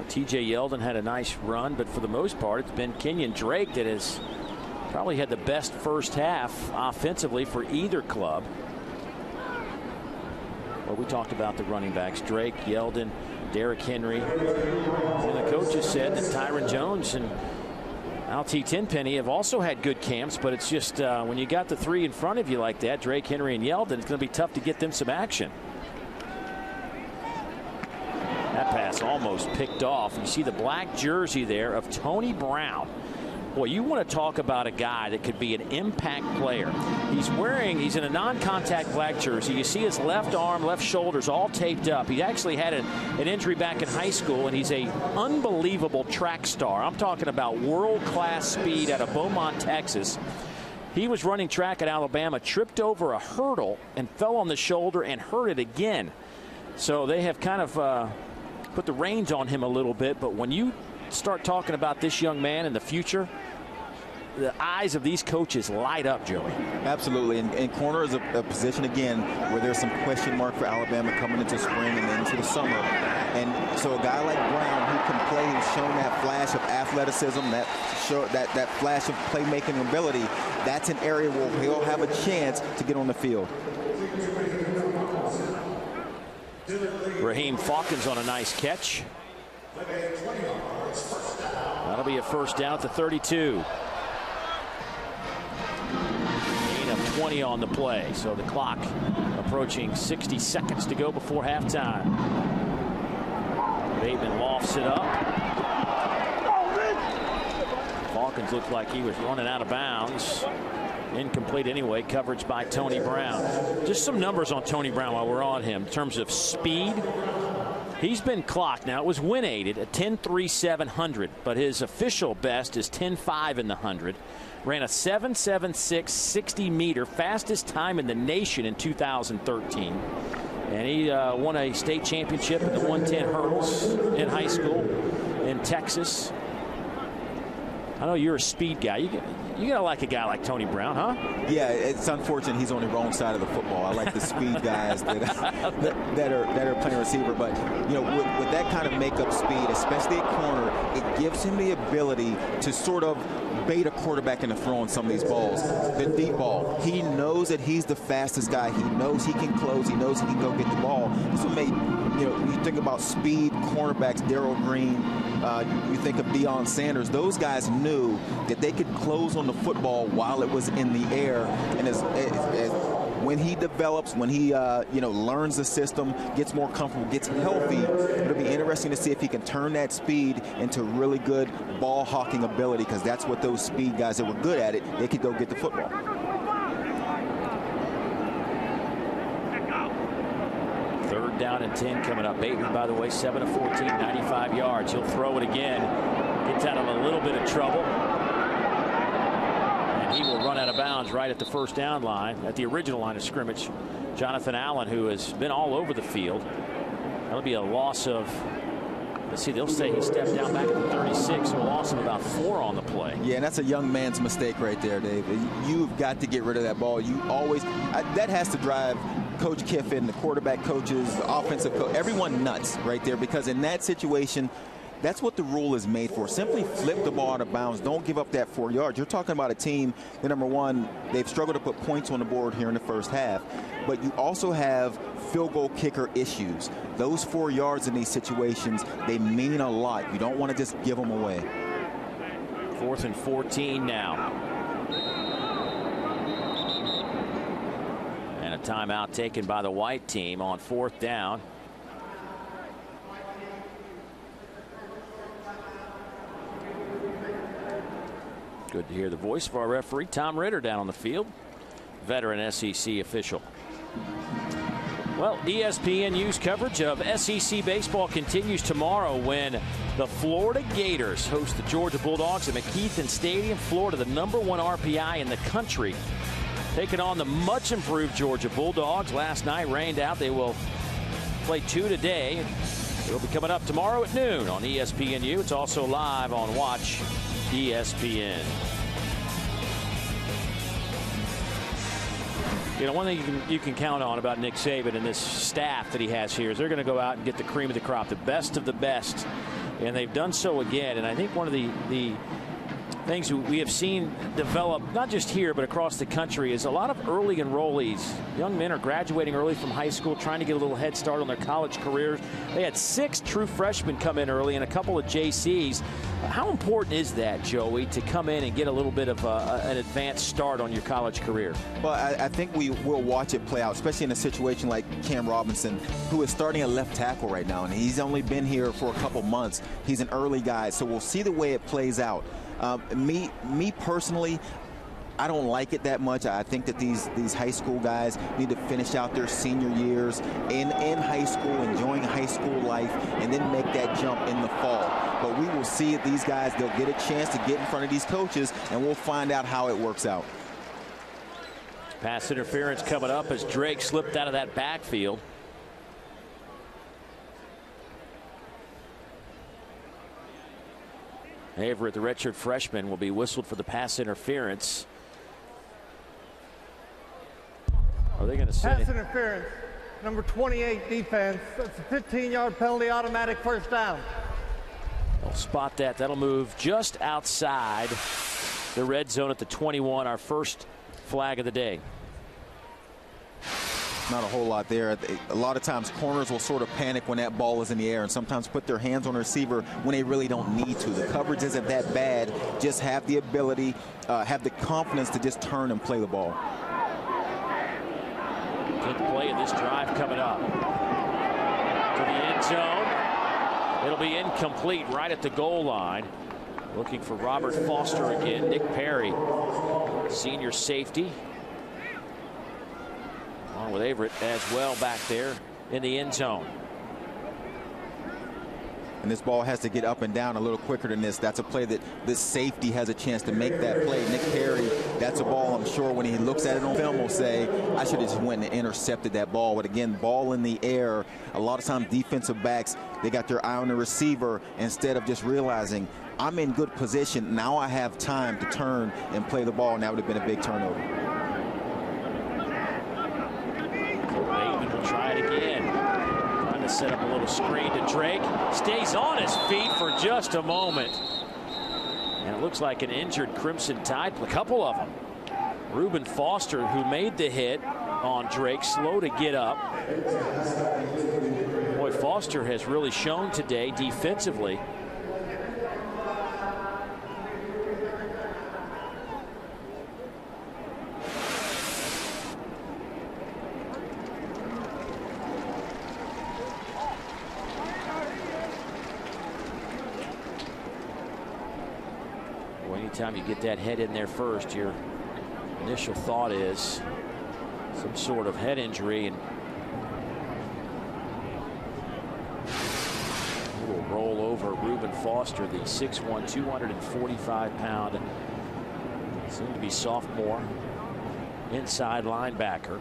TJ Yeldon had a nice run, but for the most part, it's been Kenyon Drake that has probably had the best first half offensively for either club. Well, we talked about the running backs, Drake, Yeldon, Derrick Henry. And the coaches said that Tyron Jones and Al-T. Tenpenny have also had good camps, but it's just when you got the 3 in front of you like that, Drake, Henry, and Yeldon, it's going to be tough to get them some action. That pass almost picked off. You see the black jersey there of Tony Brown. Boy, you want to talk about a guy that could be an impact player. He's in a non-contact black jersey. You see his left arm, left shoulders all taped up. He actually had an injury back in high school, and he's a unbelievable track star. I'm talking about world-class speed out of Beaumont, Texas. He was running track at Alabama, tripped over a hurdle and fell on the shoulder and hurt it again. So they have kind of put the reins on him a little bit. But when you start talking about this young man in the future, the eyes of these coaches light up, Joey. Absolutely. And corner is a position, again, where there's some question mark for Alabama coming into spring and into the summer. And so a guy like Brown who can play, who's shown that flash of athleticism, that flash of playmaking ability, that's an area where he'll have a chance to get on the field. Raheem Falcons on a nice catch. That'll be a first down at the 32. Gain of 20 on the play, so the clock approaching 60 seconds to go before halftime. Bateman lofts it up. Falcons looked like he was running out of bounds. Incomplete anyway. Coverage by Tony Brown. Just some numbers on Tony Brown while we're on him. In terms of speed, he's been clocked. Now, it was win aided at 10.3700, but his official best is 10.5 in the 100. Ran a 7.76 60-meter, fastest time in the nation in 2013. And he won a state championship in the 110 hurdles in high school in Texas. I know you're a speed guy. You gotta like a guy like Tony Brown, huh? Yeah, it's unfortunate he's on the wrong side of the football. I like the speed guys that are playing receiver, but you know, with that kind of makeup speed, especially at corner, it gives him the ability to sort of bait a quarterback into throwing some of these balls. The deep ball, he knows that he's the fastest guy. He knows he can close. He knows he can go get the ball. This will make, you know, you think about speed cornerbacks, Darrell Green, you think of Deion Sanders. Those guys knew that they could close on the football while it was in the air. And when he develops, when he learns the system, gets more comfortable, gets healthy, it'll be interesting to see if he can turn that speed into really good ball hawking ability, because that's what those speed guys that were good at it, they could go get the football. Third down and 10 coming up. Bateman, by the way, 7 of 14, 95 yards. He'll throw it again. Gets out of a little bit of trouble. And he will run out of bounds right at the first down line, at the original line of scrimmage. Jonathan Allen, who has been all over the field. That'll be a loss of, let's see, they'll say he stepped down back at the 36, so a loss of about 4 on the play. Yeah, and that's a young man's mistake right there, Dave. You've got to get rid of that ball. You always, that has to drive Coach Kiffin, the quarterback coaches, the offensive coach, everyone nuts right there, because in that situation, that's what the rule is made for. Simply flip the ball out of bounds. Don't give up that 4 yards. You're talking about a team that, number one, they've struggled to put points on the board here in the first half, but you also have field goal kicker issues. Those 4 yards in these situations, they mean a lot. You don't want to just give them away. 4th and 14 now. And a timeout taken by the white team on 4th down. Good to hear the voice of our referee, Tom Ritter, down on the field. Veteran SEC official. Well, ESPNU's coverage of SEC baseball continues tomorrow when the Florida Gators host the Georgia Bulldogs at McKeithen Stadium. Florida, the #1 RPI in the country, taking on the much improved Georgia Bulldogs. Last night rained out. They will play 2 today. It'll be coming up tomorrow at noon on ESPNU. It's also live on Watch ESPN. You know, one thing you can count on about Nick Saban and this staff that he has here is they're going to go out and get the cream of the crop, the best of the best. And they've done so again. And I think one of the things we have seen develop, not just here, but across the country, is a lot of early enrollees. Young men are graduating early from high school, trying to get a little head start on their college careers. They had 6 true freshmen come in early and a couple of JCs. How important is that, Joey, to come in and get a little bit of an advanced start on your college career? Well, I think we will watch it play out, especially in a situation like Cam Robinson, who is starting at left tackle right now, and he's only been here for a couple months. He's an early guy, so we'll see the way it plays out. Me personally, I don't like it that much. I think that these high school guys need to finish out their senior years in high school, enjoying high school life, and then make that jump in the fall. But we will see it. These guys, they'll get a chance to get in front of these coaches, and we'll find out how it works out. Pass interference coming up as Drake slipped out of that backfield. Averett, the redshirt freshman, will be whistled for the pass interference. Are they going to say pass interference? Number 28 defense. That's a 15-yard penalty, automatic first down. They'll spot that. That'll move just outside the red zone at the 21. Our first flag of the day. Not a whole lot there. A lot of times corners will sort of panic when that ball is in the air and sometimes put their hands on the receiver when they really don't need to. The coverage isn't that bad. Just have the ability, have the confidence to just turn and play the ball. 10th play of this drive coming up. To the end zone. It'll be incomplete right at the goal line. Looking for Robert Foster again. Nick Perry, senior safety. Along with Averett as well back there in the end zone. And this ball has to get up and down a little quicker than this. That's a play that this safety has a chance to make that play. Nick Perry, that's a ball I'm sure when he looks at it on film will say, I should have just went and intercepted that ball. But again, ball in the air, a lot of times defensive backs, they got their eye on the receiver instead of just realizing I'm in good position. Now I have time to turn and play the ball, and that would have been a big turnover. Bateman will try it again. Trying to set up a little screen to Drake. Stays on his feet for just a moment. And it looks like an injured Crimson Tide, a couple of them. Reuben Foster, who made the hit on Drake, slow to get up. Boy, Foster has really shown today defensively. Anytime you get that head in there first, your initial thought is some sort of head injury, and will roll over Reuben Foster, the 6'1", 245-pound, soon to be sophomore inside linebacker.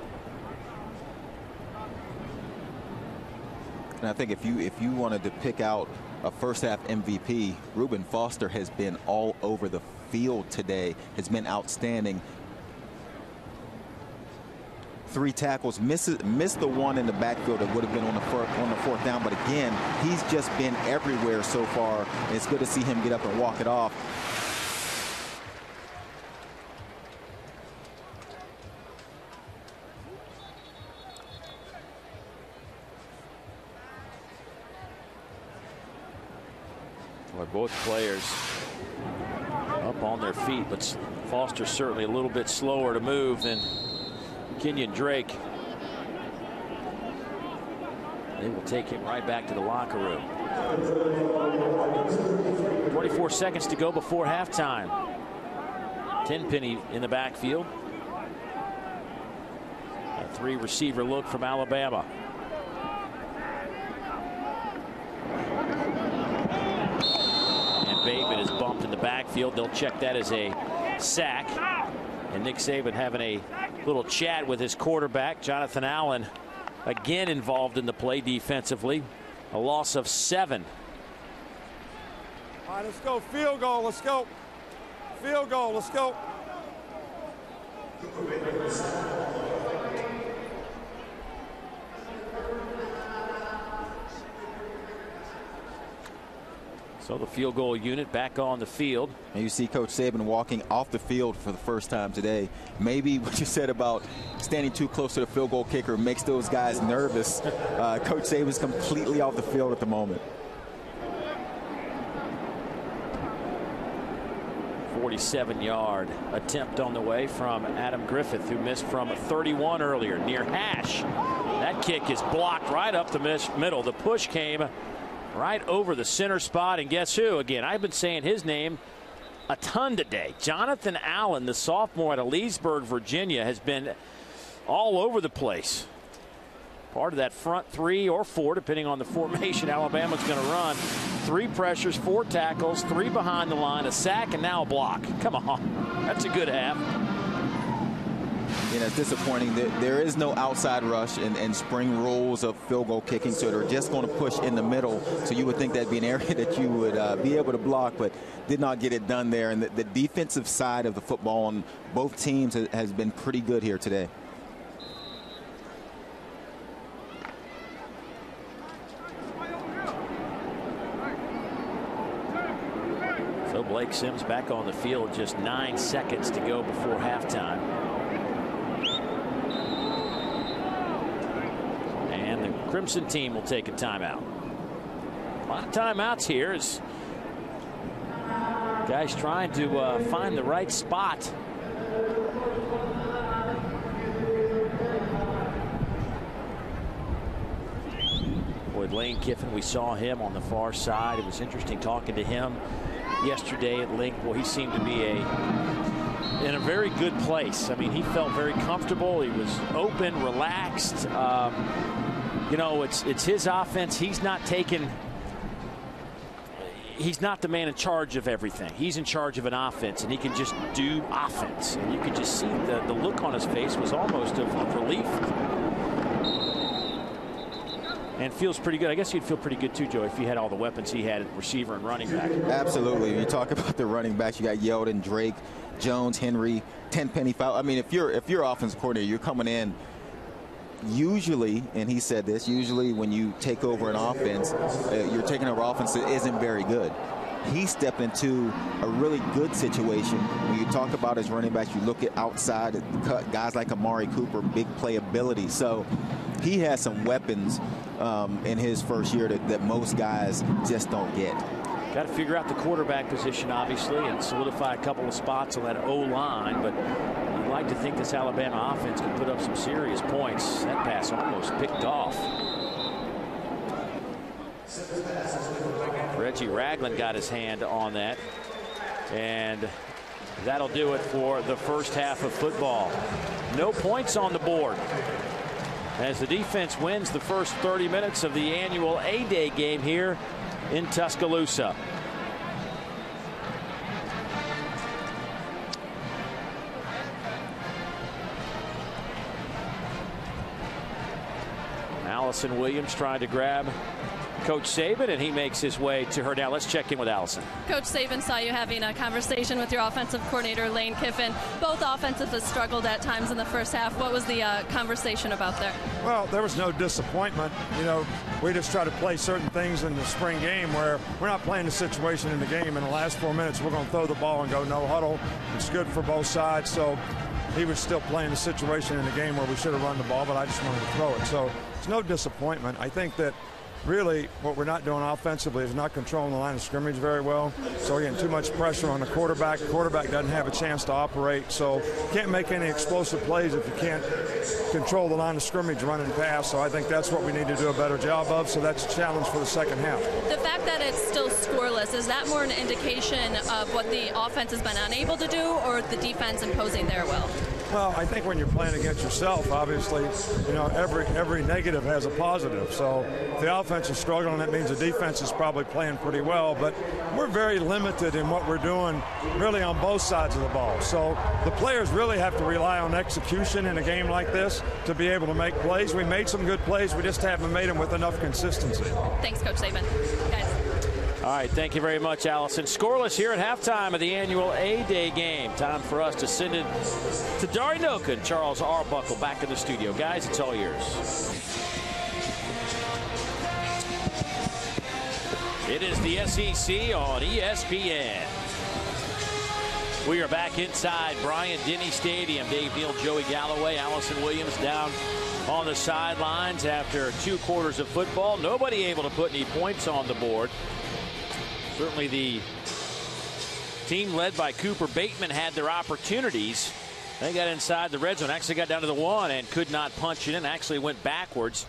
And I think if you wanted to pick out a first half MVP, Reuben Foster has been all over the field today, has been outstanding. 3 tackles, missed the one in the backfield that would have been on the fourth down, but again, he's just been everywhere so far. It's good to see him get up and walk it off. Both players up on their feet, but Foster certainly a little bit slower to move than Kenyon Drake. They will take him right back to the locker room. 24 seconds to go before halftime. Tenpenny in the backfield. A 3-receiver look from Alabama. Bateman is bumped in the backfield. They'll check that as a sack. And Nick Saban having a little chat with his quarterback, Jonathan Allen, again involved in the play defensively. A loss of 7. All right, let's go. Field goal. Let's go. Field goal. Let's go. So the field goal unit back on the field. And you see Coach Saban walking off the field for the first time today. Maybe what you said about standing too close to the field goal kicker makes those guys nervous. Coach Saban's completely off the field at the moment. 47-yard attempt on the way from Adam Griffith, who missed from 31 earlier near hash. That kick is blocked right up the middle. The push came right over the center spot, and guess who? Again, I've been saying his name a ton today. Jonathan Allen, the sophomore out of Leesburg, Virginia, has been all over the place. Part of that front 3 or 4, depending on the formation Alabama's going to run. 3 pressures, 4 tackles, 3 behind the line, a sack, and now a block. Come on. That's a good half. It's disappointing that there is no outside rush and spring rules of field goal kicking, so they're just going to push in the middle. So you would think that'd be an area that you would be able to block, but did not get it done there. And the defensive side of the football on both teams has been pretty good here today. So Blake Sims back on the field, just 9 seconds to go before halftime. And the Crimson team will take a timeout. A lot of timeouts here as guys trying to find the right spot. Boy, Lane Kiffin, we saw him on the far side. It was interesting talking to him yesterday at Link. Well, he seemed to be in a very good place. I mean, he felt very comfortable. He was open, relaxed. You know, it's his offense. He's not the man in charge of everything. He's in charge of an offense, and he can just do offense. And you could just see the look on his face was almost of relief. And feels pretty good. I guess you'd feel pretty good too, Joe, if you had all the weapons he had at receiver and running back. Absolutely. You talk about the running backs. You got Yeldon, Drake, Jones, Henry, Tenpenny Fowler. I mean, if you're offensive coordinator, you're coming in. Usually, and he said this, usually when you take over an offense, you're taking over an offense that isn't very good. He stepped into a really good situation. When you talk about his running backs, you look at outside guys like Amari Cooper, big playability. So he has some weapons in his first year that most guys just don't get. Got to figure out the quarterback position, obviously, and solidify a couple of spots on that O-line. But I'd like to think this Alabama offense can put up some serious points. That pass almost picked off. Reggie Ragland got his hand on that. And that'll do it for the first half of football. No points on the board as the defense wins the first 30 minutes of the annual A-Day game here in Tuscaloosa. Allison Williams trying to grab Coach Saban, and he makes his way to her now. Let's check in with Allison. Coach Saban saw you having a conversation with your offensive coordinator, Lane Kiffin. Both offenses have struggled at times in the first half. What was the conversation about there? Well, there was no disappointment. You know, we just try to play certain things in the spring game where we're not playing the situation in the game. In the last 4 minutes, we're going to throw the ball and go no huddle. It's good for both sides. So he was still playing the situation in the game where we should have run the ball, but I just wanted to throw it. So it's no disappointment. I think that really what we're not doing offensively is not controlling the line of scrimmage very well. So again, too much pressure on the quarterback. The quarterback doesn't have a chance to operate. So you can't make any explosive plays if you can't control the line of scrimmage, run and pass. So I think that's what we need to do a better job of. So that's a challenge for the second half. The fact that it's still scoreless, is that more an indication of what the offense has been unable to do, or the defense imposing their will? Well, I think when you're playing against yourself, obviously, you know, every negative has a positive. So if the offense is struggling, that means the defense is probably playing pretty well. But we're very limited in what we're doing really on both sides of the ball. So the players really have to rely on execution in a game like this to be able to make plays. We made some good plays. We just haven't made them with enough consistency. Thanks, Coach Saban. Guys. All right, thank you very much, Allison. Scoreless here at halftime of the annual A-Day game. Time for us to send it to Dari Noka and Charles Arbuckle back in the studio. Guys, it's all yours. It is the SEC on ESPN. We are back inside Bryant-Denny Stadium. Dave Neal, Joey Galloway, Allison Williams down on the sidelines after 2 quarters of football. Nobody able to put any points on the board. Certainly the team led by Cooper Bateman had their opportunities. They got inside the red zone, actually got down to the 1 and could not punch it in, actually went backwards.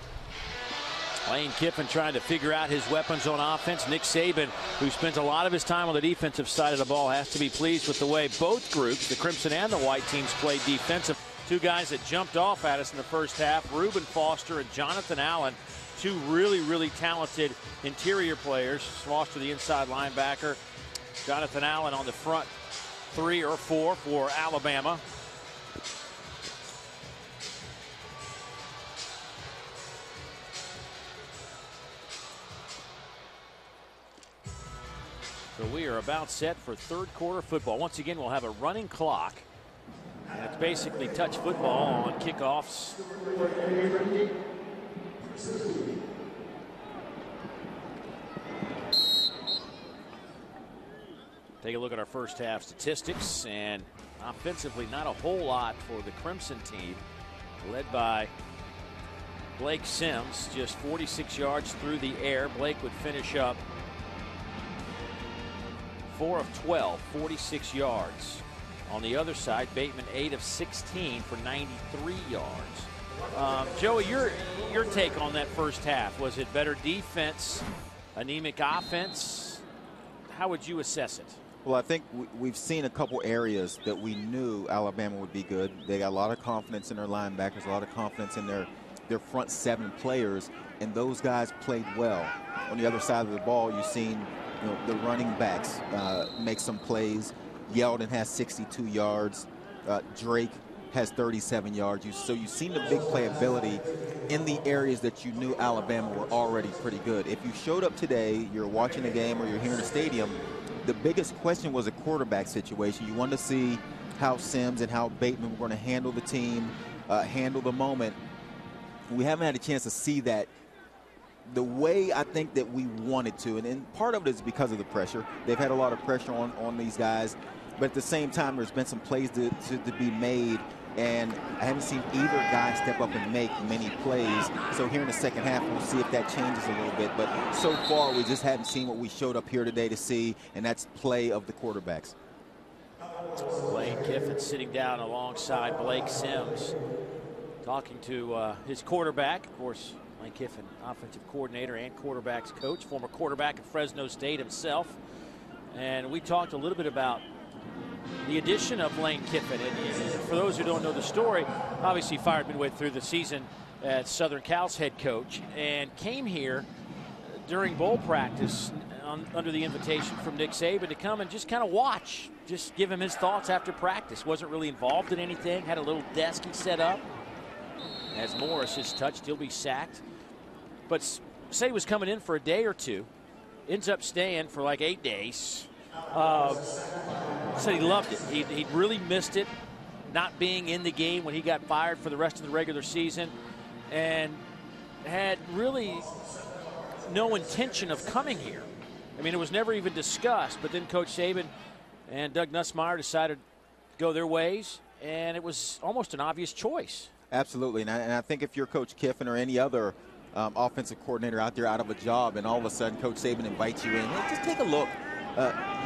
Lane Kiffin trying to figure out his weapons on offense. Nick Saban, who spends a lot of his time on the defensive side of the ball, has to be pleased with the way both groups, the Crimson and the White teams, played defensive. Two guys that jumped off at us in the first half, Reuben Foster and Jonathan Allen, two really talented interior players. Foster, the inside linebacker, Jonathan Allen on the front 3 or 4 for Alabama. So we are about set for third quarter football. Once again, we'll have a running clock. And it's basically touch football on kickoffs. Take a look at our first half statistics, and offensively not a whole lot for the Crimson team, led by Blake Sims, just 46 yards through the air. Blake would finish up 4 of 12, 46 yards. On the other side, Bateman 8 of 16 for 93 yards. Joey, your take on that first half, was it better defense, anemic offense? How would you assess it? Well, I think we've seen a couple areas that we knew Alabama would be good. They got a lot of confidence in their linebackers, a lot of confidence in their front 7 players, and those guys played well. On the other side of the ball, you've seen the running backs make some plays. Yeldon has 62 yards. Drake has 37 yards. So you've seen the big playability in the areas that you knew Alabama were already pretty good. If you showed up today, you're watching a game or you're here in the stadium, the biggest question was a quarterback situation. You wanted to see how Sims and how Bateman were going to handle the team, handle the moment. We haven't had a chance to see that the way I think that we wanted to, and part of it is because of the pressure. They've had a lot of pressure on these guys, but at the same time, there's been some plays to be made, and I haven't seen either guy step up and make many plays. So here in the second half, we'll see if that changes a little bit, but so far, we just haven't seen what we showed up here today to see, and that's play of the quarterbacks. Lane Kiffin sitting down alongside Blake Sims, talking to his quarterback, of course. Lane Kiffin, offensive coordinator and quarterbacks coach, former quarterback at Fresno State himself. And we talked a little bit about the addition of Lane Kiffin. And for those who don't know the story, obviously fired midway through the season as Southern Cal's head coach and came here during bowl practice under the invitation from Nick Saban to come and just kind of watch, just give him his thoughts after practice. Wasn't really involved in anything, had a little desk he set up. As Morris is touched, he'll be sacked. But say he was coming in for a day or two, ends up staying for like 8 days. Said he loved it. He really missed it, not being in the game when he got fired for the rest of the regular season, and had really no intention of coming here. I mean, it was never even discussed, but then Coach Saban and Doug Nussmeier decided to go their ways, and it was almost an obvious choice. Absolutely, and I think if you're Coach Kiffin or any other offensive coordinator out there out of a job, and all of a sudden Coach Saban invites you in, hey, just take a look.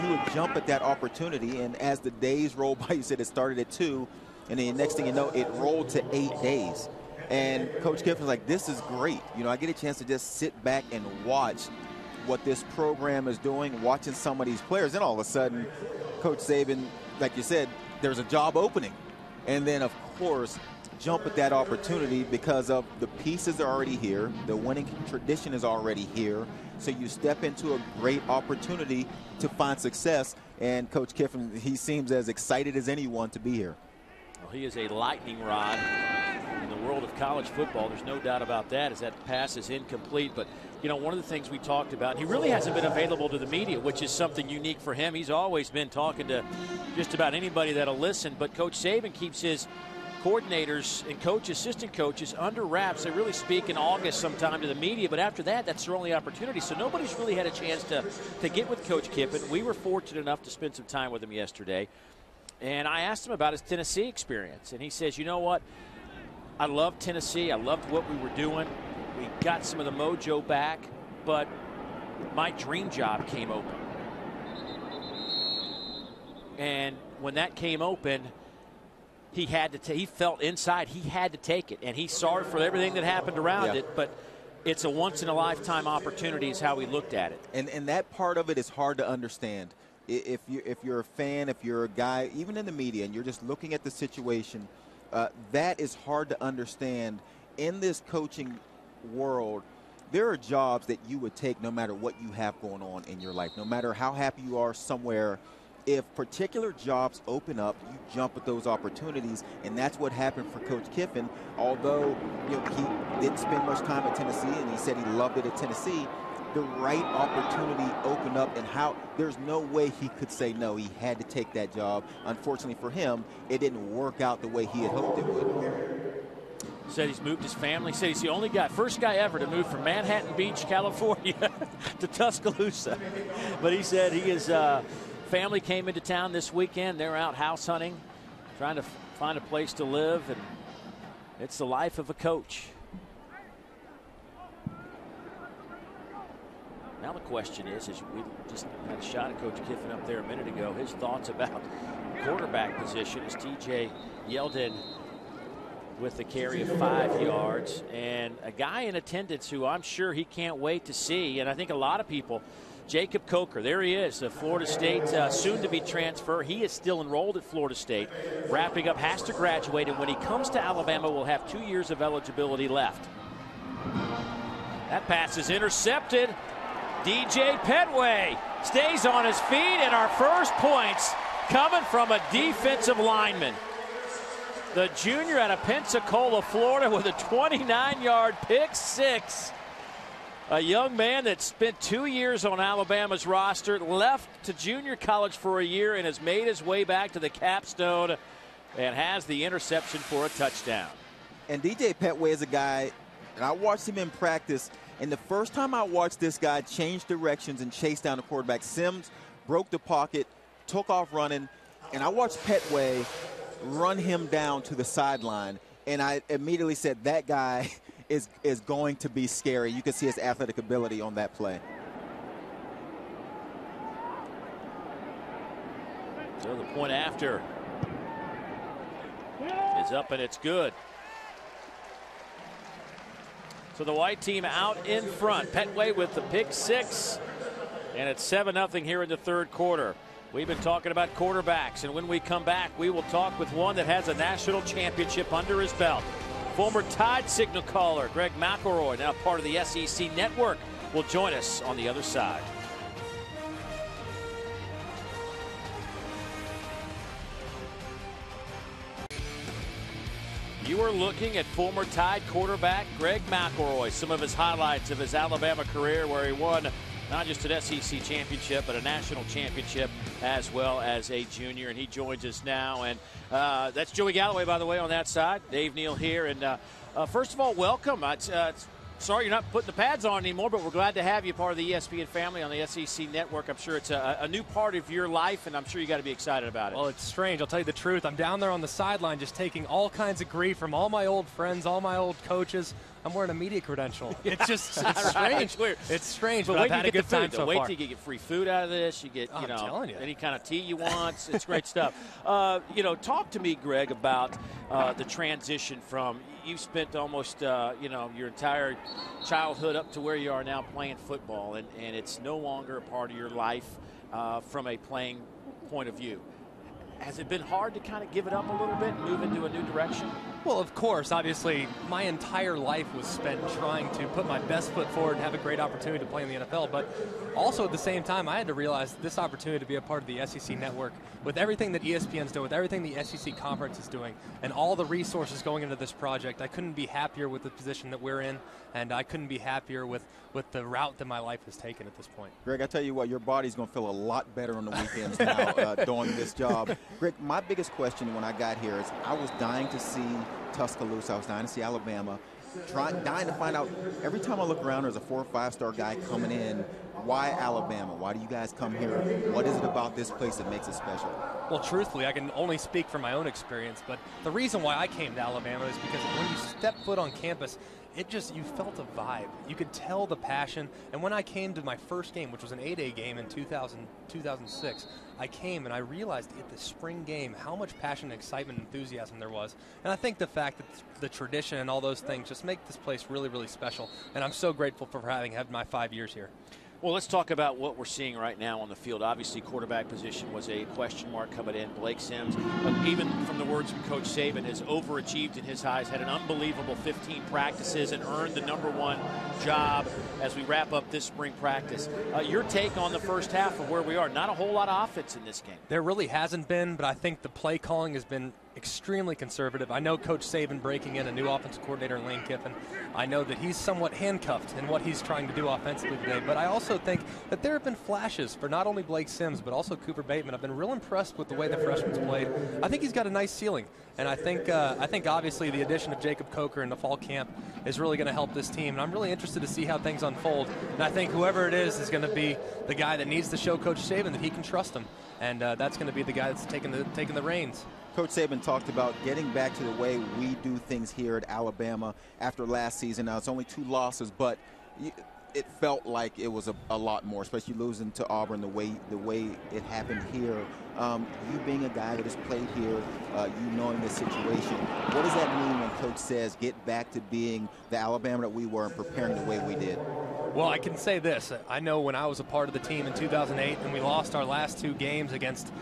You would jump at that opportunity, and as the days roll by, you said it started at 2, and then the next thing you know, it rolled to 8 days. And Coach Kiffin's like, this is great. I get a chance to just sit back and watch what this program is doing, watching some of these players. Then all of a sudden, Coach Saban, like you said, there's a job opening. And then, of course, jump at that opportunity because of the pieces are already here. The winning tradition is already here. So you step into a great opportunity to find success. And Coach Kiffin, he seems as excited as anyone to be here. Well, he is a lightning rod in the world of college football. There's no doubt about that, as that pass is incomplete. But, one of the things we talked about, he really hasn't been available to the media, which is something unique for him. He's always been talking to just about anybody that'll listen. But Coach Saban keeps his coordinators and assistant coaches under wraps. They really speak in August sometime to the media, but after that, that's their only opportunity. So nobody's really had a chance to get with Coach Kiffin. We were fortunate enough to spend some time with him yesterday. And I asked him about his Tennessee experience. And he says, you know what? I loved Tennessee. I loved what we were doing. We got some of the mojo back, but my dream job came open. And when that came open, he felt inside he had to take it. And he's sorry for everything that happened around it, but it's a once-in-a-lifetime opportunity is how we looked at it. And that part of it is hard to understand. If you're a fan, if you're a guy, even in the media, and you're just looking at the situation, that is hard to understand. In this coaching world, there are jobs that you would take no matter what you have going on in your life, no matter how happy you are somewhere. If particular jobs open up, you jump at those opportunities, and that's what happened for Coach Kiffin. Although he didn't spend much time at Tennessee, and he said he loved it at Tennessee, the right opportunity opened up, and there's no way he could say no. He had to take that job. Unfortunately for him, it didn't work out the way he had hoped it would. Said he's moved his family. Said he's the only guy, first guy ever to move from Manhattan Beach, California to Tuscaloosa. But he said his family came into town this weekend. They're out house hunting, trying to find a place to live, and it's the life of a coach. Now the question is we just had a shot at Coach Kiffin up there a minute ago, his thoughts about quarterback position as TJ Yeldon with the carry of 5 yards, and a guy in attendance who I'm sure he can't wait to see, and I think a lot of people, Jacob Coker, there he is, the Florida State soon-to-be transfer. He is still enrolled at Florida State, wrapping up, has to graduate, and when he comes to Alabama, will have 2 years of eligibility left. That pass is intercepted. DJ Petway stays on his feet, and our first points coming from a defensive lineman. The junior out of Pensacola, Florida, with a 29-yard pick six. A young man that spent 2 years on Alabama's roster, left to junior college for a year, and has made his way back to the capstone and has the interception for a touchdown. And DJ Petway is a guy, and I watched him in practice, and the first time I watched this guy change directions and chase down the quarterback, Sims broke the pocket, took off running, and I watched Petway run him down to the sideline, and I immediately said that guy is going to be scary. You can see his athletic ability on that play. So the point after is up, and it's good. So the white team out in front. Petway with the pick six, and it's 7-0 here in the third quarter. We've been talking about quarterbacks, and when we come back, we will talk with one that has a national championship under his belt. Former Tide signal caller Greg McElroy, now part of the SEC Network, will join us on the other side. You are looking at former Tide quarterback Greg McElroy, some of his highlights of his Alabama career, where he won not just an SEC championship, but a national championship as well as a junior. And he joins us now. And that's Joey Galloway, by the way, on that side. Dave Neal here. And first of all, welcome. Sorry you're not putting the pads on anymore, but we're glad to have you part of the ESPN family on the SEC Network. I'm sure it's a new part of your life, and I'm sure you got to be excited about it. Well, it's strange. I'll tell you the truth. I'm down there on the sideline just taking all kinds of grief from all my old friends, all my old coaches. I'm wearing a media credential. It's just it's strange. It's strange, but I've had a good time so far. Wait till you get free food out of this. You get, any kind of tea you want. It's great stuff. Talk to me, Greg, about the transition from you've spent almost your entire childhood up to where you are now playing football, and it's no longer a part of your life from a playing point of view. Has it been hard to kind of give it up a little bit and move into a new direction? Well, of course. Obviously, my entire life was spent trying to put my best foot forward and have a great opportunity to play in the NFL. But also at the same time, I had to realize this opportunity to be a part of the SEC Network, with everything that ESPN's doing, with everything the SEC Conference is doing, and all the resources going into this project, I couldn't be happier with the position that we're in, and I couldn't be happier with the route that my life has taken at this point. Greg, I tell you what, your body's going to feel a lot better on the weekends now doing this job. Greg, my biggest question when I got here is I was dying to see Tuscaloosa. I was dying to see Alabama. Dying to find out, every time I look around, there's a 4 or 5-star guy coming in. Why Alabama? Why do you guys come here? What is it about this place that makes it special? Well, truthfully, I can only speak from my own experience, but the reason why I came to Alabama is because when you step foot on campus, you felt a vibe. You could tell the passion. And when I came to my first game, which was an 8A game in 2006, I came and I realized at the spring game how much passion, excitement, and enthusiasm there was. And I think the fact that the tradition and all those things just make this place really, really special. And I'm so grateful for having had my 5 years here. Well, let's talk about what we're seeing right now on the field. Obviously, quarterback position was a question mark coming in. Blake Sims, even from the words from Coach Saban, has overachieved in his eyes, had an unbelievable 15 practices and earned the #1 job as we wrap up this spring practice. Your take on the first half of where we are? Not a whole lot of offense in this game. There really hasn't been, but I think the play calling has been extremely conservative. I know Coach Saban breaking in a new offensive coordinator in Lane Kiffin. I know that he's somewhat handcuffed in what he's trying to do offensively today, but I also think that there have been flashes for not only Blake Sims, but also Cooper Bateman. I've been real impressed with the way the freshman's played. I think he's got a nice ceiling, and I think obviously the addition of Jacob Coker in the fall camp is really going to help this team, and I'm really interested to see how things unfold. And I think whoever it is going to be the guy that needs to show Coach Saban that he can trust him, and that's going to be the guy that's taking the reins. Coach Saban talked about getting back to the way we do things here at Alabama after last season. Now, it's only 2 losses, but it felt like it was a lot more, especially losing to Auburn the way it happened here. You being a guy that has played here, you knowing the situation, what does that mean when Coach says get back to being the Alabama that we were and preparing the way we did? Well, I can say this. I know when I was a part of the team in 2008 and we lost our last 2 games against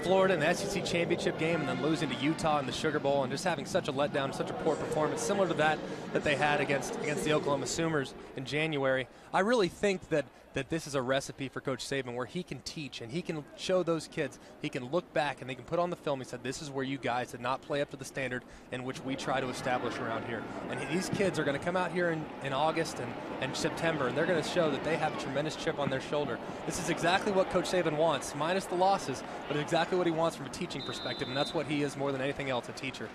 Florida in the SEC championship game and then losing to Utah in the Sugar Bowl and just having such a letdown, such a poor performance, similar to that they had against the Oklahoma Sooners in January. I really think that this is a recipe for Coach Saban where he can teach and he can show those kids. He can look back and they can put on the film. He said, this is where you guys did not play up to the standard in which we try to establish around here. And these kids are going to come out here in August and September, and they're going to show that they have a tremendous chip on their shoulder. This is exactly what Coach Saban wants, minus the losses, but it's exactly what he wants from a teaching perspective, and that's what he is more than anything else, a teacher.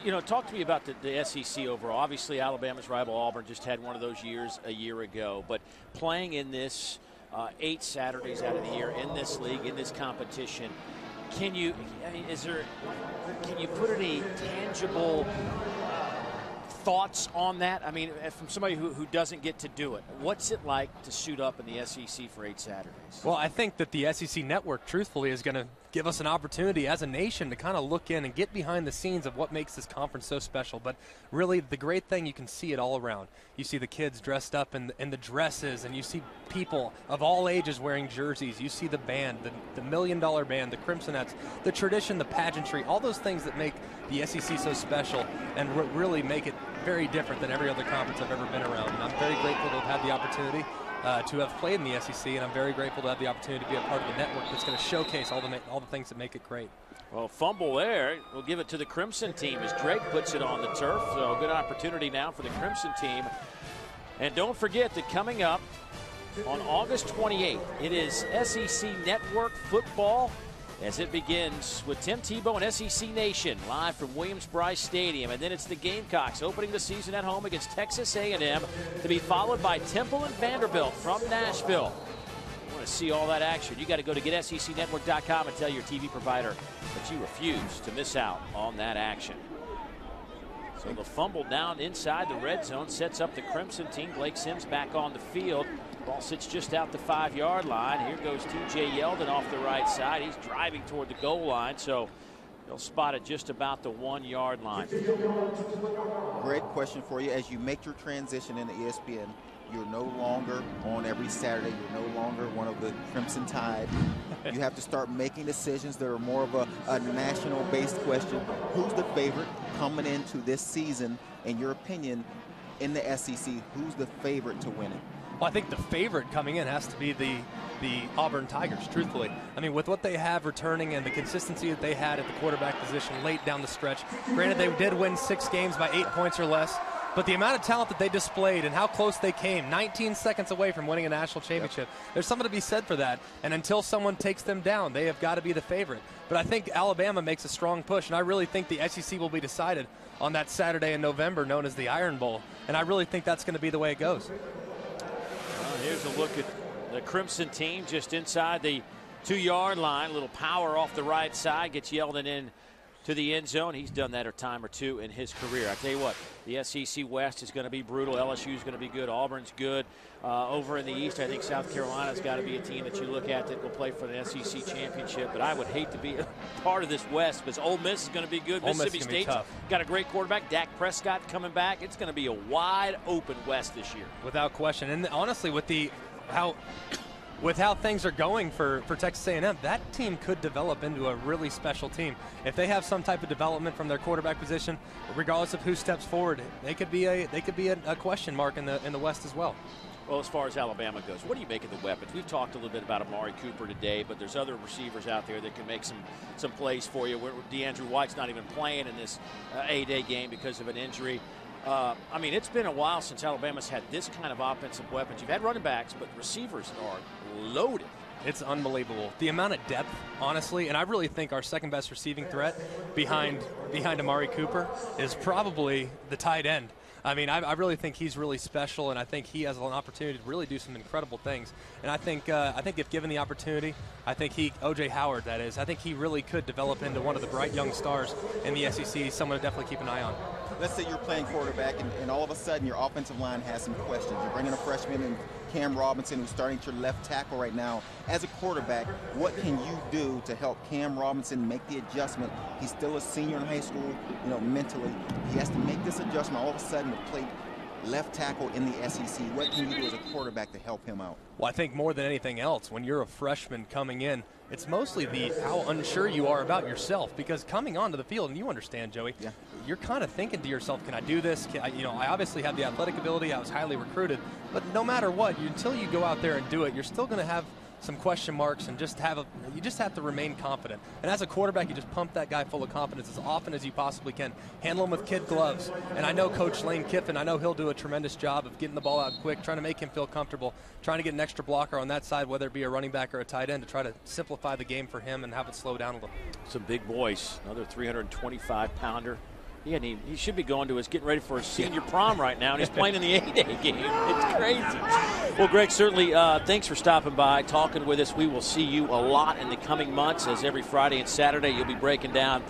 You know, talk to me about the SEC overall. Obviously, Alabama's rival Auburn just had one of those years a year ago. But playing in this 8 Saturdays out of the year in this league, in this competition, can you put any tangible thoughts on that? I mean, from somebody who doesn't get to do it, what's it like to suit up in the SEC for 8 Saturdays? Well, I think that the SEC network, truthfully, is going to give us an opportunity as a nation to kind of look in and get behind the scenes of what makes this conference so special. But really, the great thing, you can see it all around. You see the kids dressed up in the dresses, and you see people of all ages wearing jerseys. You see the band, the $1 Million Band, the Crimsonettes, the tradition, the pageantry, all those things that make the SEC so special and really make it very different than every other conference I've ever been around. And I'm very grateful to have had the opportunity to have played in the SEC, and I'm very grateful to have the opportunity to be a part of the network that's going to showcase all the things that make it great. Well, fumble there. We'll give it to the Crimson team as Drake puts it on the turf. So good opportunity now for the Crimson team. And don't forget that coming up on August 28th, it is SEC Network football as it begins with Tim Tebow and SEC Nation live from Williams-Brice Stadium. And then it's the Gamecocks opening the season at home against Texas A&M to be followed by Temple and Vanderbilt from Nashville. You want to see all that action, you got to go to GetSECNetwork.com and tell your TV provider that you refuse to miss out on that action. So the fumble down inside the red zone sets up the Crimson team. Blake Sims back on the field. Ball sits just out the 5-yard line. Here goes T.J. Yeldon off the right side. He's driving toward the goal line, so he'll spot it just about the 1-yard line. Great question for you. As you make your transition into ESPN, you're no longer on every Saturday. You're no longer one of the Crimson Tide. You have to start making decisions that are more of a national-based question. Who's the favorite coming into this season, in your opinion, in the SEC? Who's the favorite to win it? Well, I think the favorite coming in has to be the Auburn Tigers, truthfully. I mean, with what they have returning and the consistency that they had at the quarterback position late down the stretch. Granted, they did win 6 games by 8 points or less, but the amount of talent that they displayed and how close they came, 19 seconds away from winning a national championship, there's something to be said for that. And until someone takes them down, they have got to be the favorite. But I think Alabama makes a strong push, and I really think the SEC will be decided on that Saturday in November known as the Iron Bowl. And I really think that's going to be the way it goes. Here's a look at the Crimson team just inside the 2-yard line. A little power off the right side. Gets Yeldon in to the end zone. He's done that a time or two in his career. I tell you what, the SEC West is going to be brutal. LSU is going to be good. Auburn's good. Over in the East, I think South Carolina's got to be a team that you look at that will play for the SEC championship. But I would hate to be a part of this West because Ole Miss is going to be good. Mississippi State's got a great quarterback. Dak Prescott coming back. It's going to be a wide open West this year. Without question. And honestly, with how things are going for Texas A&M, that team could develop into a really special team. If they have some type of development from their quarterback position, regardless of who steps forward, they could be a question mark in the West as well. Well, as far as Alabama goes, what do you make of the weapons? We've talked a little bit about Amari Cooper today, but there's other receivers out there that can make some plays for you. DeAndre White's not even playing in this A-Day game because of an injury. I mean, it's been a while since Alabama's had this kind of offensive weapons. You've had running backs, but receivers are loaded. It's unbelievable. The amount of depth, honestly, and I really think our second best receiving threat behind Amari Cooper is probably the tight end. I mean, I really think he's really special, and I think he has an opportunity to really do some incredible things. And I think if given the opportunity, I think O.J. Howard, that is, I think he really could develop into one of the bright young stars in the SEC, someone to definitely keep an eye on. Let's say you're playing quarterback, and all of a sudden your offensive line has some questions. You're bringing a freshman in, Cam Robinson, who's starting at your left tackle right now. As a quarterback, what can you do to help Cam Robinson make the adjustment? He's still a senior in high school, mentally. He has to make this adjustment all of a sudden to play left tackle in the SEC. What can you do as a quarterback to help him out? Well, I think more than anything else, when you're a freshman coming in, it's mostly how unsure you are about yourself, because coming onto the field, and you understand, Joey, you're kind of thinking to yourself, can I do this? I obviously have the athletic ability. I was highly recruited. But no matter what, until you go out there and do it, you're still going to have some question marks and you just have to remain confident. And as a quarterback, you just pump that guy full of confidence as often as you possibly can. Handle him with kid gloves. And I know Coach Lane Kiffin, I know he'll do a tremendous job of getting the ball out quick, trying to make him feel comfortable, trying to get an extra blocker on that side, whether it be a running back or a tight end, to try to simplify the game for him and have it slow down a little. Some big boys. Another 325-pounder. He should be getting ready for his senior prom right now, and he's playing in the A-Day game. It's crazy. Well, Greg, certainly thanks for stopping by, talking with us. We will see you a lot in the coming months, as every Friday and Saturday you'll be breaking down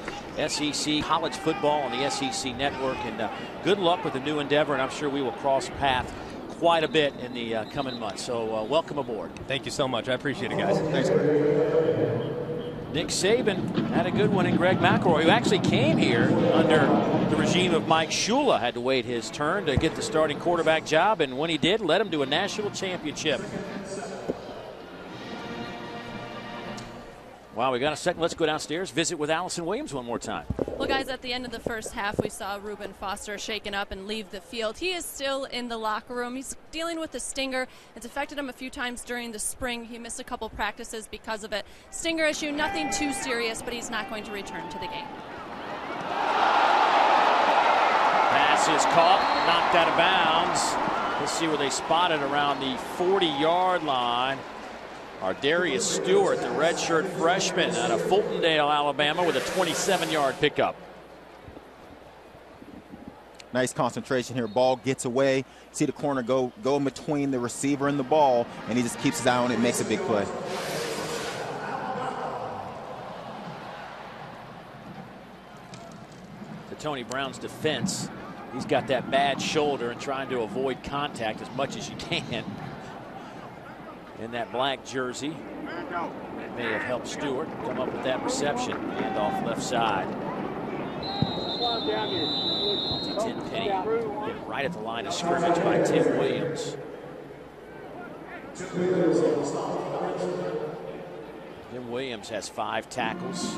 SEC college football on the SEC Network. And good luck with the new endeavor, and I'm sure we will cross paths quite a bit in the coming months. So welcome aboard. Thank you so much. I appreciate it, guys. Thanks, Greg. Nick Saban had a good one in Greg McElroy, who actually came here under the regime of Mike Shula. Had to wait his turn to get the starting quarterback job, and when he did, led him to a national championship. Wow, we got a second. Let's go downstairs, visit with Allison Williams one more time. Well, guys, at the end of the first half, we saw Reuben Foster shaken up and leave the field. He is still in the locker room. He's dealing with a stinger. It's affected him a few times during the spring. He missed a couple practices because of it. Stinger issue, nothing too serious, but he's not going to return to the game. Pass is caught, knocked out of bounds. Let's see where they spotted around the 40-yard line. Our Darius Stewart, the redshirt freshman out of Fultondale, Alabama, with a 27-yard pickup. Nice concentration here. Ball gets away. See the corner go in between the receiver and the ball, and he just keeps his eye on it and makes a big play. To Tony Brown's defense, he's got that bad shoulder and trying to avoid contact as much as you can. In that black jersey, it may have helped Stewart come up with that reception. And off left side. Tenpenny hit right at the line of scrimmage by Tim Williams. Tim Williams has 5 tackles,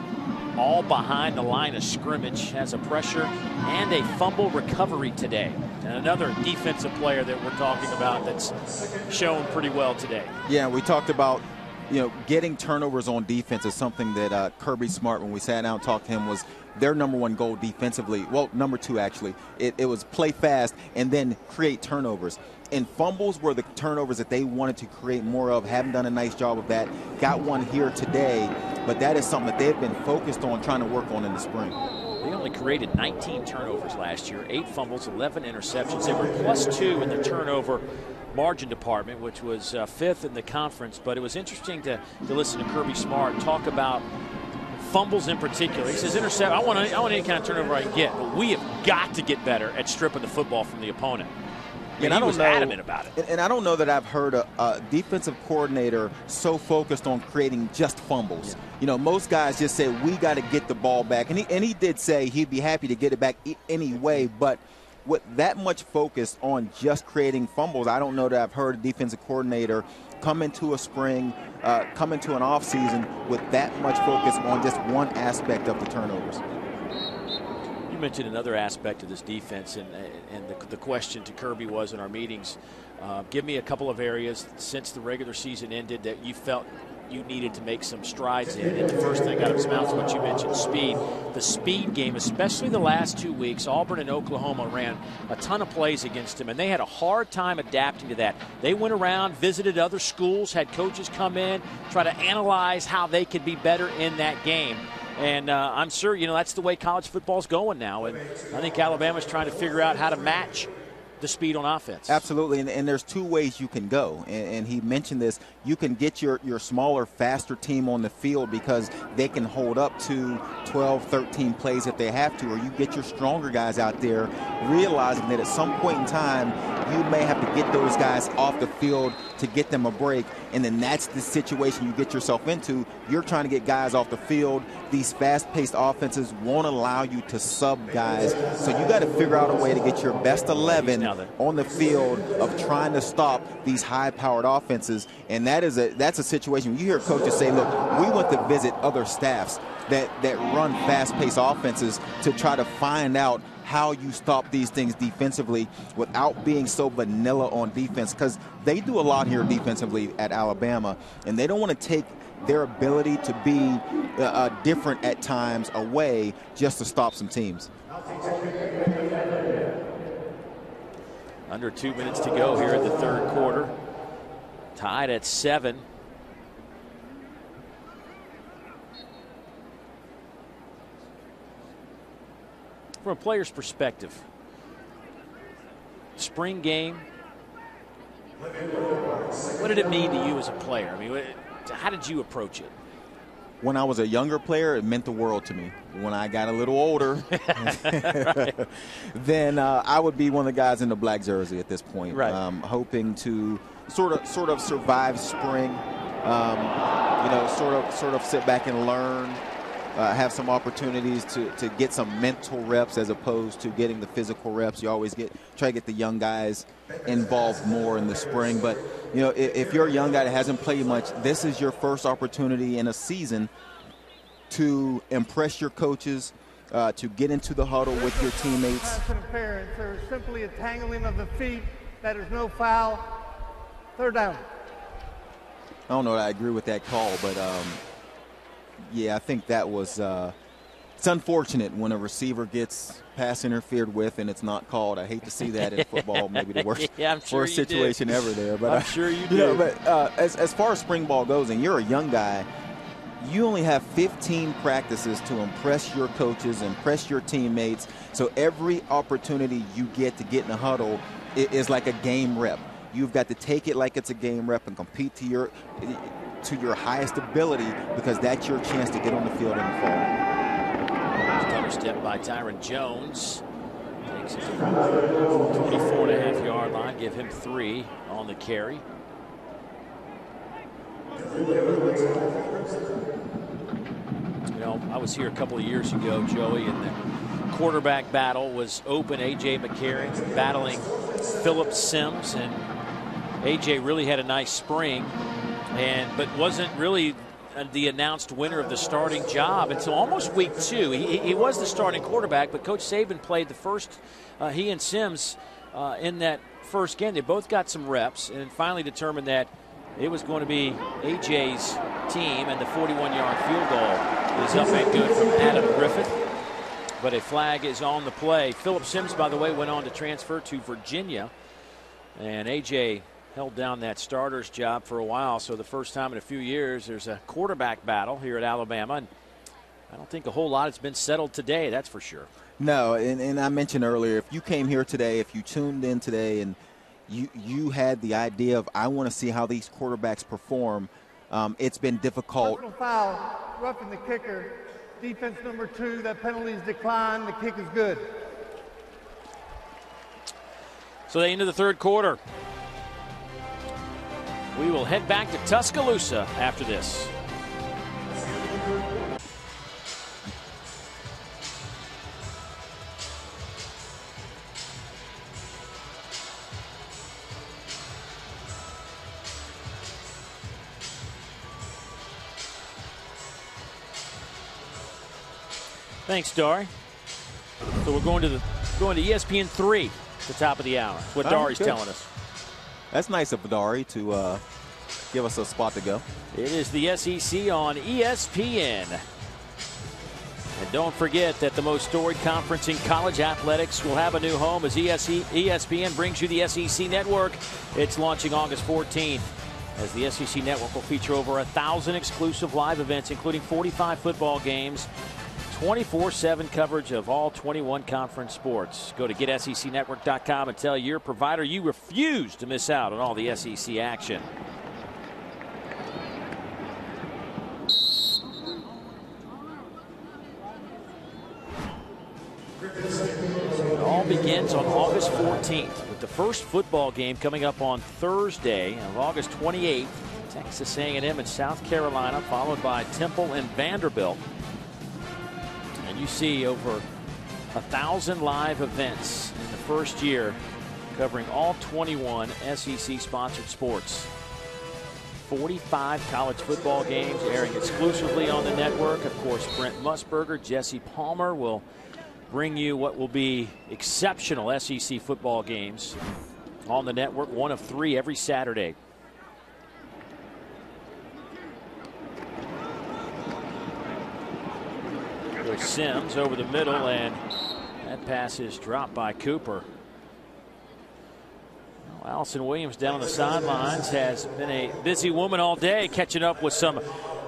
all behind the line of scrimmage, has a pressure and a fumble recovery today. And another defensive player that we're talking about that's shown pretty well today. Yeah, we talked about, getting turnovers on defense is something that Kirby Smart, when we sat down and talked to him, was their number 1 goal defensively. Well, number 2, actually. It was play fast and then create turnovers. And fumbles were the turnovers that they wanted to create more of. Haven't done a nice job of that. Got one here today, but that is something that they've been focused on trying to work on in the spring. They only created 19 turnovers last year, 8 fumbles, 11 interceptions. They were +2 in the turnover margin department, which was 5th in the conference. But it was interesting to listen to Kirby Smart talk about fumbles in particular. He says intercept. I want any kind of turnover I can get, but we have got to get better at stripping the football from the opponent. And he was adamant about it. And I don't know that I've heard a defensive coordinator so focused on creating just fumbles. Yeah. You know, most guys just say, we got to get the ball back. And he did say he'd be happy to get it back anyway. But with that much focus on just creating fumbles, I don't know that I've heard a defensive coordinator come into a spring, come into an offseason with that much focus on just one aspect of the turnovers. You mentioned another aspect of this defense, and the question to Kirby was in our meetings, give me a couple of areas since the regular season ended that you felt you needed to make some strides in. And the first thing out of his mouth is what you mentioned, speed. The speed game, especially the last 2 weeks, Auburn and Oklahoma ran a ton of plays against him, and they had a hard time adapting to that. They went around, visited other schools, had coaches come in, try to analyze how they could be better in that game. And I'm sure, that's the way college football's going now. And I think Alabama's trying to figure out how to match the speed on offense. Absolutely, and there's two ways you can go. And he mentioned this. You can get your smaller, faster team on the field because they can hold up to 12, 13 plays if they have to, or you get your stronger guys out there realizing that at some point in time you may have to get those guys off the field to get them a break, and then that's the situation you get yourself into. You're trying to get guys off the field. These fast-paced offenses won't allow you to sub guys, so you got to figure out a way to get your best 11 on the field of trying to stop these high-powered offenses, and that's a situation. You hear coaches say, look, we went to visit other staffs that run fast-paced offenses to try to find out how you stop these things defensively without being so vanilla on defense, because they do a lot here defensively at Alabama, and they don't want to take their ability to be different at times away just to stop some teams. Under 2 minutes to go here in the third quarter. Tied at 7. From a player's perspective, spring game, what did it mean to you as a player? I mean, how did you approach it? When I was a younger player, it meant the world to me. When I got a little older, then I would be one of the guys in the black jersey at this point, right. Hoping to sort of survive spring, sort of sit back and learn, have some opportunities to get some mental reps as opposed to getting the physical reps. You always try to get the young guys involved more in the spring. But, if you're a young guy that hasn't played much, this is your first opportunity in a season to impress your coaches, to get into the huddle with your teammates. Pass interference. There is simply a tangling of the feet. That is no foul. Third down. I don't know that I agree with that call, but yeah, I think that was it's unfortunate when a receiver gets pass interfered with and it's not called. I hate to see that in football. Maybe the worst, worst situation ever there. But I'm sure you do. But as far as spring ball goes, and you're a young guy, you only have 15 practices to impress your coaches, impress your teammates. So every opportunity you get to get in a huddle is like a game rep. You've got to take it like it's a game rep and compete to your highest ability, because that's your chance to get on the field in the fall. Cover step by Tyron Jones. Takes it to the 24.5-yard line. Give him 3 on the carry. I was here a couple of years ago, Joey, and the quarterback battle was open. A.J. McCarron battling Phillip Sims, and A.J. really had a nice spring, but wasn't really the announced winner of the starting job until almost week 2. He was the starting quarterback, but Coach Saban played the first, he and Sims in that first game. They both got some reps and finally determined that it was going to be A.J.'s team, and the 41-yard field goal is up and good from Adam Griffith. But a flag is on the play. Phillip Sims, by the way, went on to transfer to Virginia, and A.J. held down that starter's job for a while. So the first time in a few years there's a quarterback battle here at Alabama, and I don't think a whole lot has been settled today, that's for sure. No, and I mentioned earlier, if you came here today, if you tuned in today and you had the idea of, I want to see how these quarterbacks perform, it's been difficult. Personal foul, roughing the kicker. Defense number 2, that penalty is declined. The kick is good. So they into the third quarter. We will head back to Tuscaloosa after this. Thanks, Dari. So we're going to ESPN 3 at the top of the hour. That's what Dari's telling us. That's nice of Dari to give us a spot to go. It is the SEC on ESPN. And don't forget that the most storied conference in college athletics will have a new home as ESPN brings you the SEC Network. It's launching August 14th. As the SEC Network will feature over 1,000 exclusive live events, including 45 football games, 24/7 coverage of all 21 conference sports. Go to GetSECNetwork.com and tell your provider you refuse to miss out on all the SEC action. It all begins on August 14th with the first football game coming up on Thursday of August 28th. Texas A&M and South Carolina, followed by Temple and Vanderbilt. And you see over 1,000 live events in the first year covering all 21 SEC-sponsored sports. 45 college football games airing exclusively on the network. Of course, Brent Musburger, Jesse Palmer will bring you what will be exceptional SEC football games on the network, one of 3 every Saturday. Sims over the middle, and that pass is dropped by Cooper. Well, Allison Williams down on the sidelines has been a busy woman all day catching up with some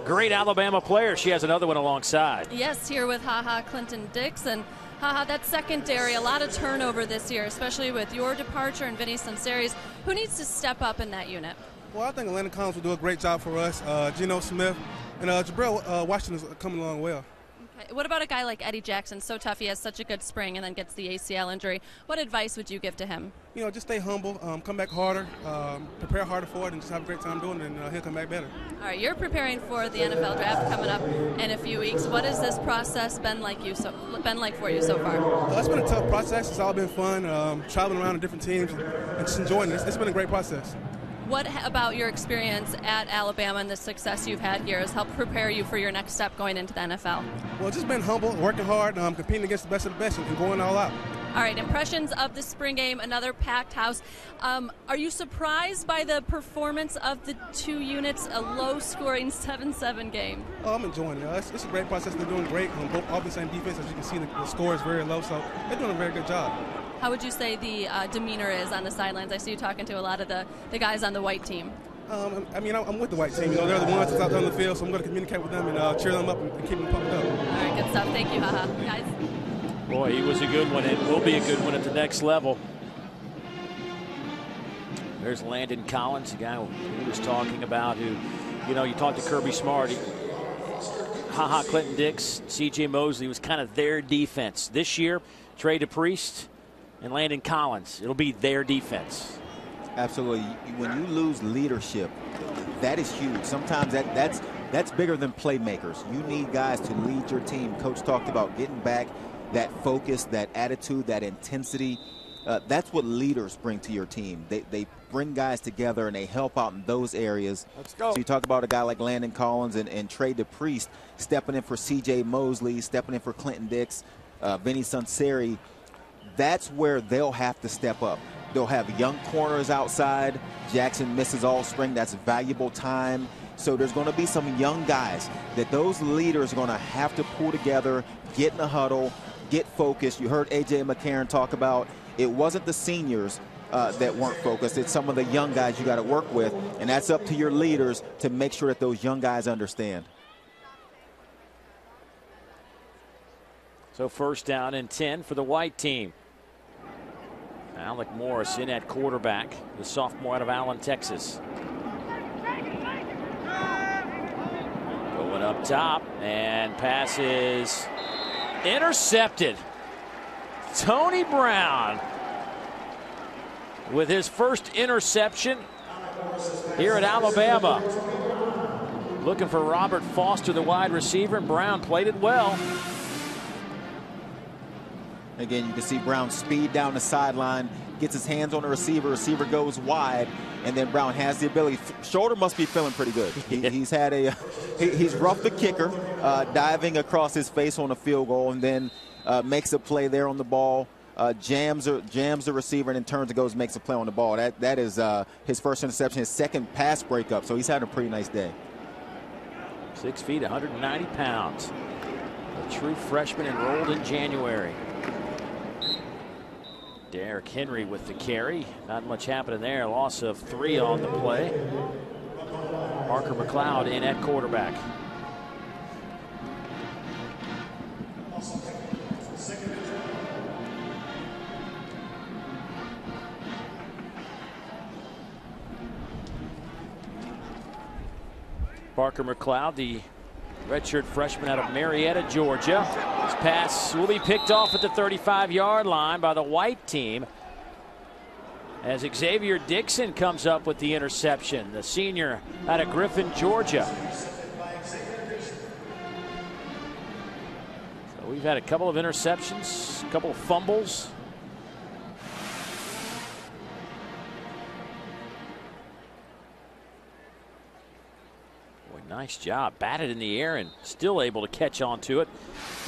great Alabama players. She has another one alongside. Yes, here with Clinton Dix. And that secondary, a lot of turnover this year, especially with your departure and Vinny Sunseri's. Who needs to step up in that unit? Well, I think Landon Collins will do a great job for us. Geno Smith and Jabril Washington is coming along well. Okay. What about a guy like Eddie Jackson? So tough, he has such a good spring and then gets the ACL injury. What advice would you give to him? You know, just stay humble, come back harder, prepare harder for it, and just have a great time doing it, and he'll come back better. All right, you're preparing for the NFL draft coming up in a few weeks. What has this process been like for you so far? It's been a tough process. It's all been fun, traveling around to different teams and just enjoying it. It's been a great process. What about your experience at Alabama and the success you've had here has helped prepare you for your next step going into the NFL? Well, just been humble, working hard, competing against the best of the best, and going all out. All right, impressions of the spring game, another packed house. Are you surprised by the performance of the 2 units, a low-scoring 7-7 game? Oh, I'm enjoying it. It's a great process. They're doing great on both offense and defense. As you can see, the score is very low, so they're doing a very good job. How would you say the demeanor is on the sidelines? I see you talking to a lot of the guys on the white team. I'm with the white team. You know, they're the ones that's out there on the field, so I'm going to communicate with them and cheer them up and keep them pumped up. All right, good stuff. Thank you, guys. Boy, he was a good one and will be a good one at the next level. There's Landon Collins, the guy he was talking about, who, you know, you talked to Kirby Smart. Clinton Dix, C.J. Mosley was kind of their defense. This year, Trey DePriest and Landon Collins, it'll be their defense. Absolutely. When you lose leadership, that is huge. Sometimes that's bigger than playmakers. You need guys to lead your team. Coach talked about getting back that focus, that attitude, that intensity. That's what leaders bring to your team. They bring guys together and they help out in those areas. Let's go. So you talk about a guy like Landon Collins and Trey DePriest stepping in for C.J. Mosley, stepping in for Clinton Dix, Vinny Sunseri. That's where they'll have to step up. They'll have young corners outside. Jackson misses all spring. That's valuable time. So there's going to be some young guys that those leaders are going to have to pull together, get in the huddle, get focused. You heard A.J. McCarron talk about it wasn't the seniors that weren't focused. It's some of the young guys you got to work with, and that's up to your leaders to make sure that those young guys understand. So first down and 10 for the white team. Alec Morris in at quarterback, the sophomore out of Allen, Texas. up top, and pass is intercepted. Tony Brown with his first interception here at Alabama. Looking for Robert Foster, the wide receiver, and Brown played it well. Again, you can see Brown speed down the sideline, gets his hands on the receiver, receiver goes wide, and then Brown has the ability. Shoulder must be feeling pretty good. He's had he's roughed the kicker, diving across his face on a field goal, and then makes a play there on the ball, jams the receiver, and then turns and goes and makes a play on the ball. That is his first interception, his second pass breakup, so he's had a pretty nice day. 6 feet, 190 pounds. A true freshman enrolled in January. Derrick Henry with the carry. Not much happening there. Loss of 3 on the play. Parker McLeod in at quarterback. Parker McLeod, the redshirt freshman out of Marietta, Georgia. This pass will be picked off at the 35-yard line by the white team as Xavier Dixon comes up with the interception, the senior out of Griffin, Georgia. So we've had a couple of interceptions, a couple of fumbles. Nice job. Batted in the air and still able to catch on to it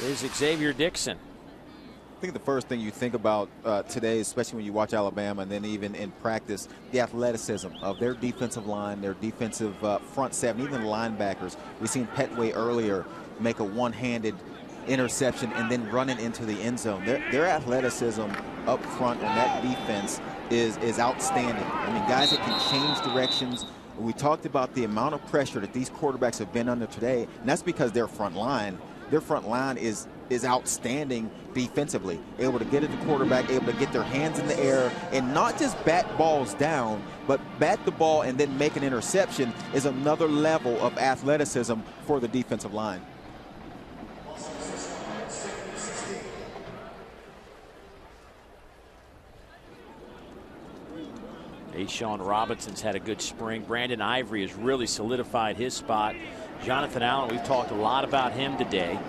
is Xavier Dixon. I think the first thing you think about today, especially when you watch Alabama and then even in practice, the athleticism of their defensive line, their defensive front seven, even the linebackers. We've seen Petway earlier make a one-handed interception and then running into the end zone. Their athleticism up front on that defense is outstanding. I mean, guys that can change directions. We talked about the amount of pressure that these quarterbacks have been under today, and that's because their front line is outstanding defensively. Able to get at the quarterback, able to get their hands in the air, and not just bat balls down, but bat the ball and then make an interception is another level of athleticism for the defensive line. Ashawn Robinson's had a good spring. Brandon Ivory has really solidified his spot. Jonathan Allen, we've talked a lot about him today.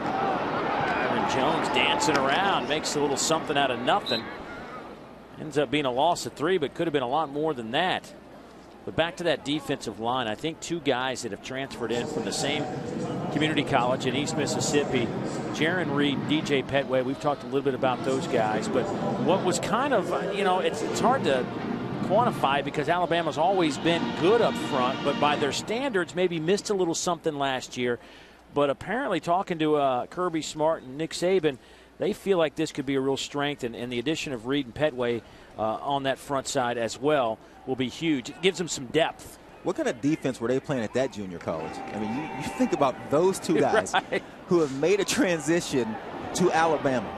Aaron Jones dancing around, makes a little something out of nothing. Ends up being a loss of 3, but could have been a lot more than that. But back to that defensive line, I think 2 guys that have transferred in from the same community college in East Mississippi, Jaron Reed, DJ Petway. We've talked a little bit about those guys, but what was kind of, it's hard to quantify because Alabama's always been good up front, but by their standards maybe missed a little something last year. But apparently talking to Kirby Smart and Nick Saban, they feel like this could be a real strength, and the addition of Reed and Petway on that front side as well will be huge. It gives them some depth. What kind of defense were they playing at that junior college? I mean, you think about those 2 guys right, who have made a transition to Alabama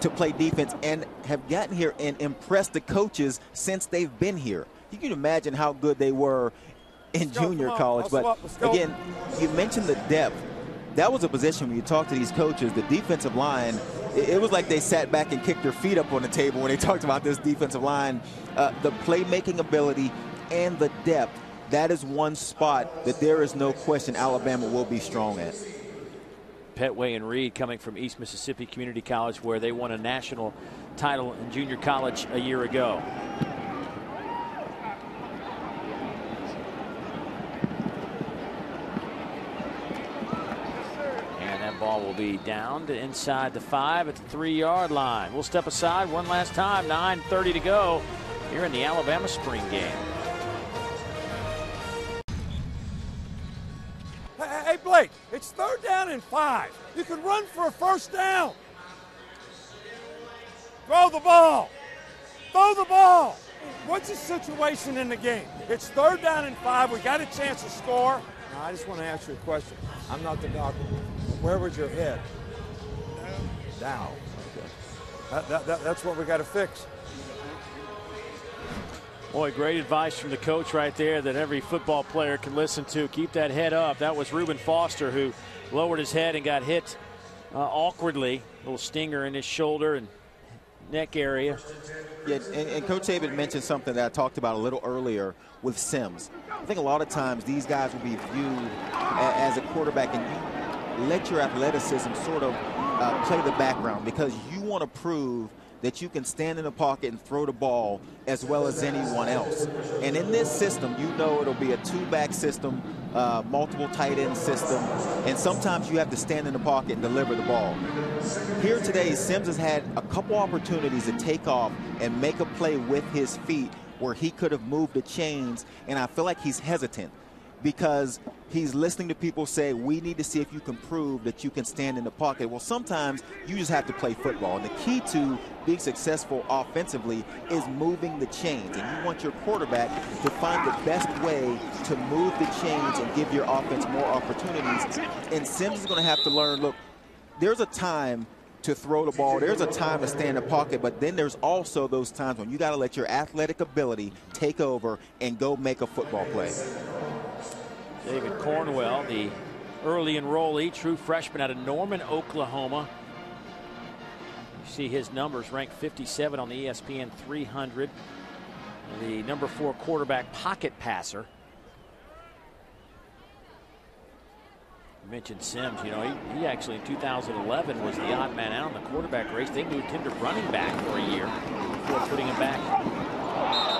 to play defense and have gotten here and impressed the coaches since they've been here. You can imagine how good they were in junior college. But again, you mentioned the depth. That was a position when you talk to these coaches, the defensive line, it was like they sat back and kicked their feet up on the table when they talked about this defensive line. The playmaking ability and the depth, that is one spot that there is no question Alabama will be strong at. Petway and Reed coming from East Mississippi Community College, where they won a national title in junior college a year ago. And that ball will be down to inside the 5 at the 3-yard line. We'll step aside one last time. 9:30 to go here in the Alabama spring game. Hey, Blake, it's 3rd down and 5. You can run for a 1st down. Throw the ball. Throw the ball. What's the situation in the game? It's 3rd down and 5. We got a chance to score. Now, I just want to ask you a question. I'm not the doctor. Where was your head? Down. Okay. That's what we got to fix. Boy, great advice from the coach right there that every football player can listen to. Keep that head up. That was Reuben Foster who lowered his head and got hit awkwardly. A little stinger in his shoulder and neck area. Yeah, and Coach Saban mentioned something that I talked about a little earlier with Sims. I think a lot of times these guys will be viewed as a quarterback, and you let your athleticism sort of play the background because you want to prove that you can stand in the pocket and throw the ball as well as anyone else. And in this system, you know it'll be a two-back system, multiple tight end system, and sometimes you have to stand in the pocket and deliver the ball. Here today, Sims has had a couple opportunities to take off and make a play with his feet where he could have moved the chains, and I feel like he's hesitant because he's listening to people say, we need to see if you can prove that you can stand in the pocket. Well, sometimes you just have to play football. And the key to being successful offensively is moving the chains. And you want your quarterback to find the best way to move the chains and give your offense more opportunities. And Sims is going to have to learn, look, there's a time to throw the ball. There's a time to stay in the pocket, but then there's also those times when you got to let your athletic ability take over and go make a football play. David Cornwell, the early enrollee, true freshman out of Norman, Oklahoma. You see his numbers ranked 57 on the ESPN 300. The number 4 quarterback pocket passer. You mentioned Sims, you know, he actually in 2011 was the odd man out in the quarterback race. They moved him to running back for a year before putting him back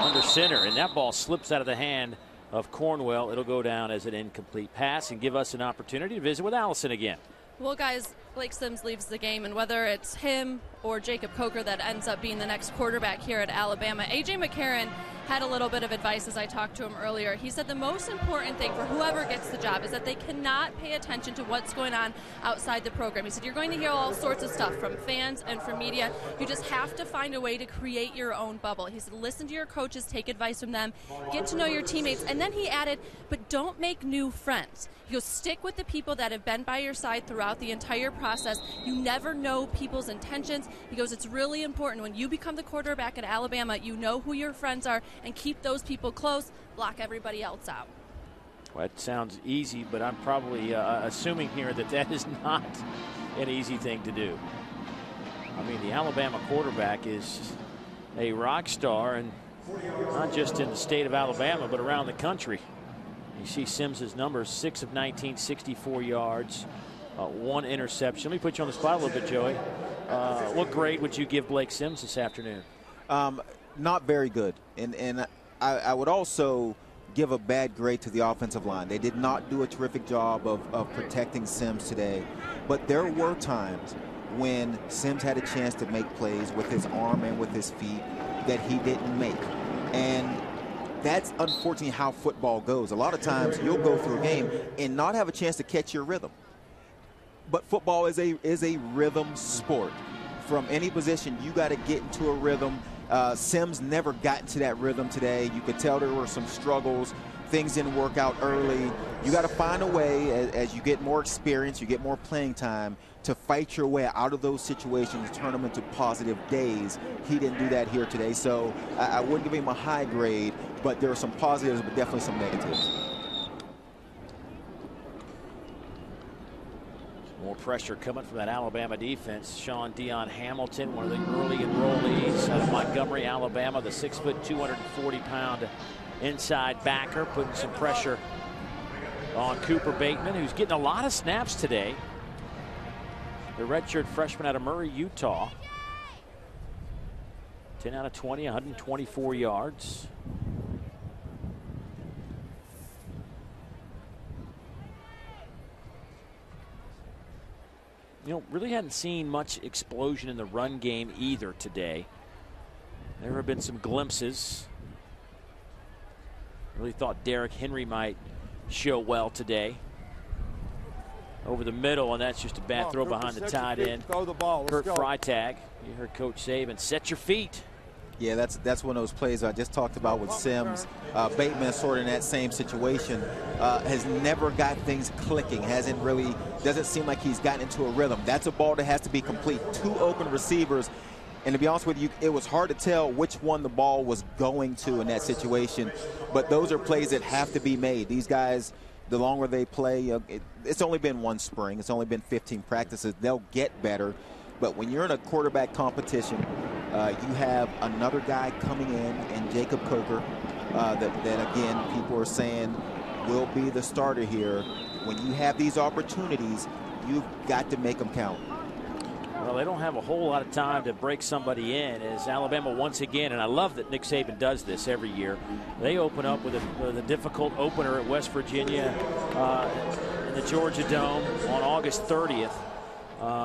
under center, and that ball slips out of the hand of Cornwell. It'll go down as an incomplete pass and give us an opportunity to visit with Allison again. Well, guys, Blake Sims leaves the game, and whether it's him or Jacob Coker that ends up being the next quarterback here at Alabama, A.J. McCarron had a little bit of advice as I talked to him earlier. He said the most important thing for whoever gets the job is that they cannot pay attention to what's going on outside the program. He said you're going to hear all sorts of stuff from fans and from media. You just have to find a way to create your own bubble. He said listen to your coaches, take advice from them, get to know your teammates, and then he added, but don't make new friends. He goes, stick with the people that have been by your side throughout the entire process. You never know people's intentions. He goes, it's really important when you become the quarterback at Alabama, you know who your friends are and keep those people close, block everybody else out. Well, that sounds easy, but I'm probably assuming here that that is not an easy thing to do. I mean, the Alabama quarterback is a rock star, and not just in the state of Alabama, but around the country. You see Sims's numbers, 6 of 19, 64 yards, 1 interception. Let me put you on the spot a little bit, Joey. What grade would you give Blake Sims this afternoon? Not very good. And I would also give a bad grade to the offensive line. They did not do a terrific job of protecting Sims today. But there were times when Sims had a chance to make plays with his arm and with his feet that he didn't make. And that's unfortunately how football goes. A lot of times you'll go through a game and not have a chance to catch your rhythm. But football is a rhythm sport. From any position, you got to get into a rhythm. Sims never got into that rhythm today. You could tell there were some struggles. Things didn't work out early. You got to find a way as you get more experience, you get more playing time, to fight your way out of those situations, turn them into positive days. He didn't do that here today, so I wouldn't give him a high grade, but there are some positives, but definitely some negatives. More pressure coming from that Alabama defense. Sean Dion Hamilton, one of the early enrollees out of Montgomery, Alabama, the 6', 240-pound inside backer, putting some pressure on Cooper Bateman, who's getting a lot of snaps today. The redshirt freshman out of Murray, Utah. 10 out of 20, 124 yards. You know, really hadn't seen much explosion in the run game either today. There have been some glimpses. Really thought Derrick Henry might show well today. Over the middle, and that's just a bad throw behind the tight end. Throw the ball. Kurt Freitag. You heard Coach Saban, set your feet. Yeah, that's one of those plays I just talked about with Sims. Bateman sort of in that same situation. Has never got things clicking. Doesn't seem like he's gotten into a rhythm. That's a ball that has to be complete. 2 open receivers. And to be honest with you, it was hard to tell which one the ball was going to in that situation. But those are plays that have to be made. These guys, the longer they play, it's only been one spring. It's only been 15 practices. They'll get better. But when you're in a quarterback competition, you have another guy coming in Jacob Coker, that again, people are saying will be the starter here. When you have these opportunities, you've got to make them count. Well, they don't have a whole lot of time to break somebody in as Alabama once again, and I love that Nick Saban does this every year. They open up with a difficult opener at West Virginia in the Georgia Dome on August 30th.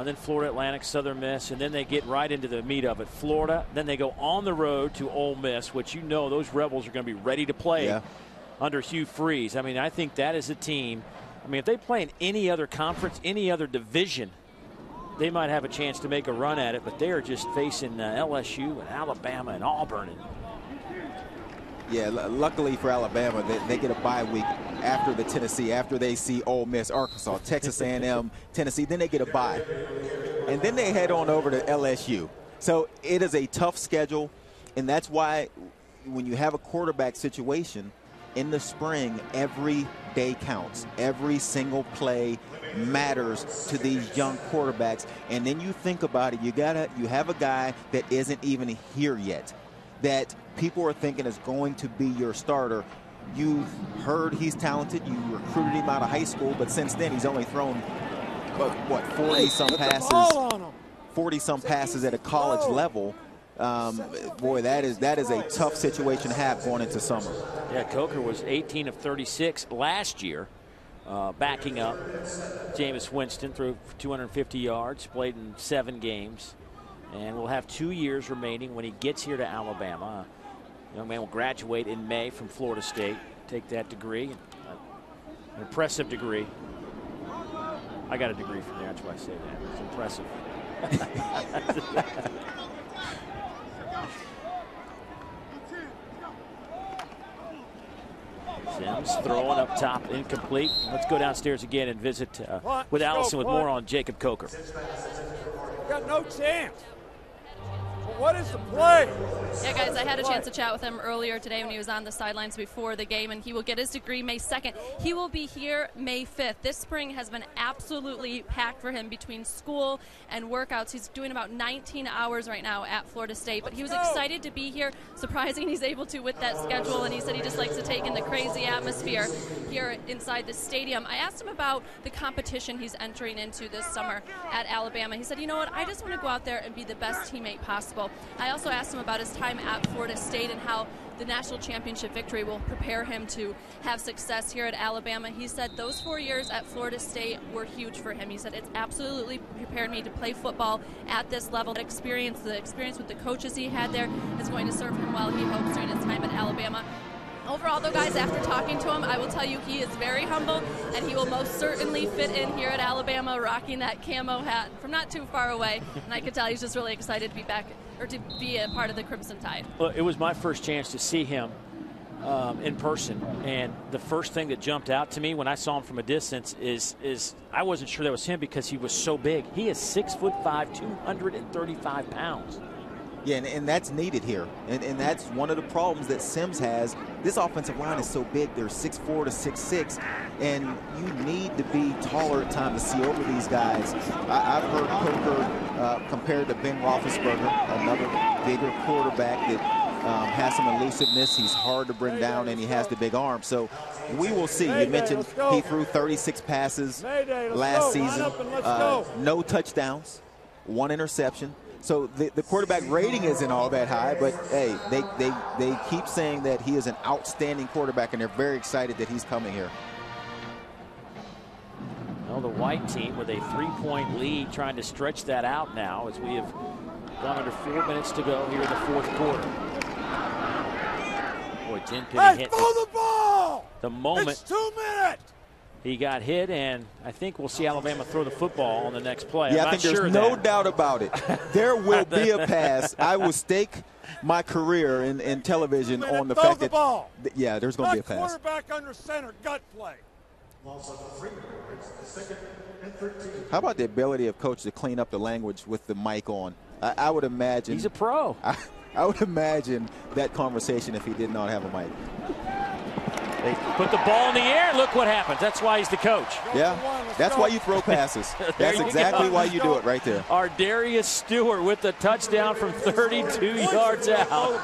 Then Florida Atlantic, Southern Miss, and then they get right into the meat of it. Florida, then they go on the road to Ole Miss, which those Rebels are going to be ready to play under Hugh Freeze. I mean, I think that is a team. I mean, if they play in any other conference, any other division, they might have a chance to make a run at it, but they are just facing LSU and Alabama and Auburn. Yeah, luckily for Alabama, they get a bye week after the Tennessee, after they see Ole Miss, Arkansas, Texas A&M, Tennessee, then they get a bye. And then they head on over to LSU. So it is a tough schedule, and that's why when you have a quarterback situation in the spring, every day counts. Every single play matters to these young quarterbacks. And then you think about it, you have a guy that isn't even here yet, that people are thinking is going to be your starter. You've heard he's talented. You recruited him out of high school, but since then he's only thrown, what, 40-some passes? 40-some passes at a college level. Boy, that is a tough situation to have going into summer. Yeah, Coker was 18 of 36 last year, backing up Jameis Winston, threw 250 yards, played in 7 games, and will have 2 years remaining when he gets here to Alabama. Young man will graduate in May from Florida State, take that degree, an impressive degree. I got a degree from there, that's why I say that. It's impressive. Sims throwing up top, incomplete. Let's go downstairs again and visit with Allison with more on Jacob Coker. Got no chance. What is the play? Yeah, guys, I had a chance to chat with him earlier today when he was on the sidelines before the game, and he will get his degree May 2nd. He will be here May 5th. This spring has been absolutely packed for him between school and workouts. He's doing about 19 hours right now at Florida State, but he was excited to be here. Surprising he's able to with that schedule, and he said he just likes to take in the crazy atmosphere here inside the stadium. I asked him about the competition he's entering into this summer at Alabama. He said, you know what, I just want to go out there and be the best teammate possible. I also asked him about his time at Florida State and how the national championship victory will prepare him to have success here at Alabama. He said those 4 years at Florida State were huge for him. He said it's absolutely prepared me to play football at this level. The experience with the coaches he had there is going to serve him well, he hopes, during his time at Alabama. Overall, though, guys, after talking to him, I will tell you he is very humble, and he will most certainly fit in here at Alabama rocking that camo hat from not too far away. And I could tell he's just really excited to be back, or to be a part of the Crimson Tide. Well, it was my first chance to see him in person, and the first thing that jumped out to me when I saw him from a distance is I wasn't sure that was him because he was so big. He is 6'5", 235 pounds. Yeah, and that's needed here. And that's one of the problems that Sims has. This offensive line is so big. They're 6'4" to 6'6", and you need to be taller at times to see over these guys. I've heard Coker compared to Ben Roethlisberger, another bigger quarterback that has some elusiveness. He's hard to bring down, and he has the big arm. So we will see. You mentioned he threw 36 passes last season. No touchdowns, 1 interception. So the quarterback rating isn't all that high, but hey, they keep saying that he is an outstanding quarterback, and they're very excited that he's coming here. Well, the white team with a 3-point lead, trying to stretch that out now as we have gone under 4 minutes to go here in the fourth quarter. Boy, Tenpenny hit throw the ball! The moment it's 2 minutes! He got hit, and I think we'll see Alabama throw the football on the next play. Yeah, I think there's no doubt about it. There will be a pass. I will stake my career in television on the fact that, yeah, there's going to be a pass. Quarterback under center, gut play. How about the ability of coach to clean up the language with the mic on? I would imagine. He's a pro. I would imagine that conversation if he did not have a mic. They put the ball in the air. Look what happens. That's why he's the coach. Yeah, that's why you throw passes. That's exactly why you do it right there. Our Darius Stewart with the touchdown from 32 yards out.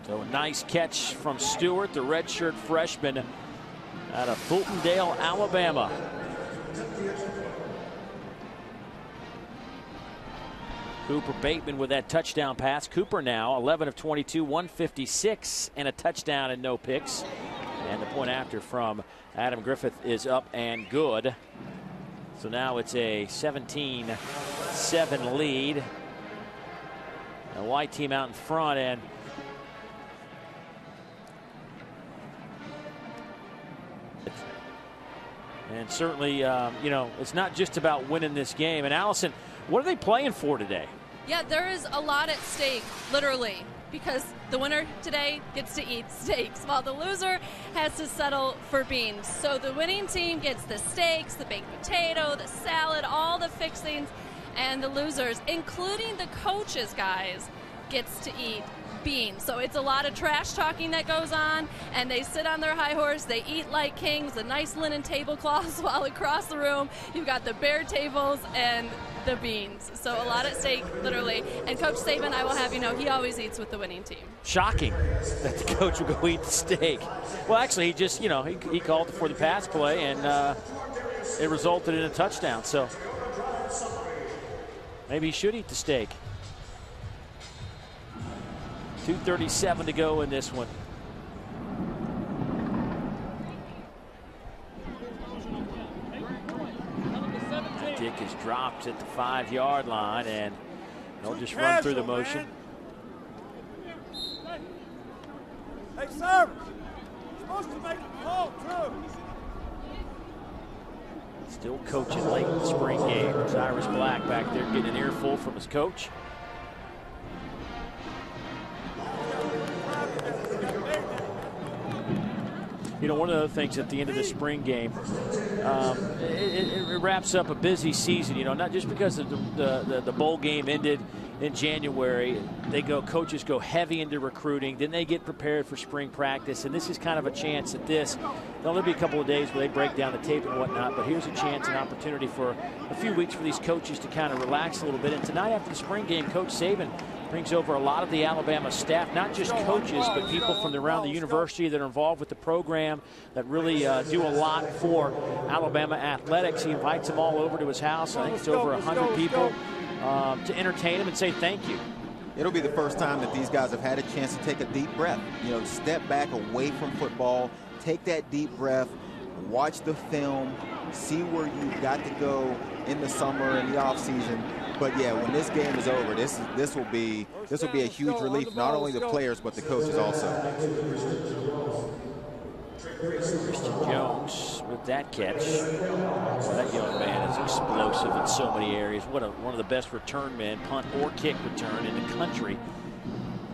So a nice catch from Stewart, the redshirt freshman out of Fultondale, Alabama. Cooper Bateman with that touchdown pass. Cooper now 11 of 22, 156 and a touchdown and no picks. And the point after from Adam Griffith is up and good. So now it's a 17-7 lead. The white team out in front, and certainly, you know, it's not just about winning this game. And Allison, what are they playing for today? Yeah, there is a lot at stake, literally, because the winner today gets to eat steaks, while the loser has to settle for beans. So the winning team gets the steaks, the baked potato, the salad, all the fixings, and the losers, including the coaches, guys, gets to eat beans. So it's a lot of trash talking that goes on, and they sit on their high horse, they eat like kings, the nice linen tablecloths, while across the room you've got the bare tables and the beans. So a lot at stake, literally. And Coach Saban, I will have you know, he always eats with the winning team. Shocking that the coach would go eat the steak. Well, actually, he just, you know, he called for the pass play, and it resulted in a touchdown. So maybe he should eat the steak. 2:37 to go in this one. Dick is dropped at the 5-yard line, and they'll just run through the motion. Hey, sir, you're supposed to make a call, too. Still coaching late in the spring game. Cyrus Black back there getting an earful from his coach. You know, one of the things at the end of the spring game, it wraps up a busy season. You know, not just because of the bowl game ended in January. Coaches go heavy into recruiting. Then they get prepared for spring practice. And this is kind of a chance at this. There'll be a couple of days where they break down the tape and whatnot. But here's a chance, an opportunity for a few weeks for these coaches to kind of relax a little bit. And tonight after the spring game, Coach Saban brings over a lot of the Alabama staff, not just coaches, but people from around the university that are involved with the program that really do a lot for Alabama athletics. He invites them all over to his house. I think it's over 100 people to entertain him and say thank you. It'll be the first time that these guys have had a chance to take a deep breath. You know, step back away from football, take that deep breath, watch the film, see where you've got to go in the summer and the offseason. But yeah, when this game is over, this will be a huge relief, not only the players but the coaches also. Christian Jones with that catch. Well, that young man is explosive in so many areas. One of the best return men, punt or kick return in the country.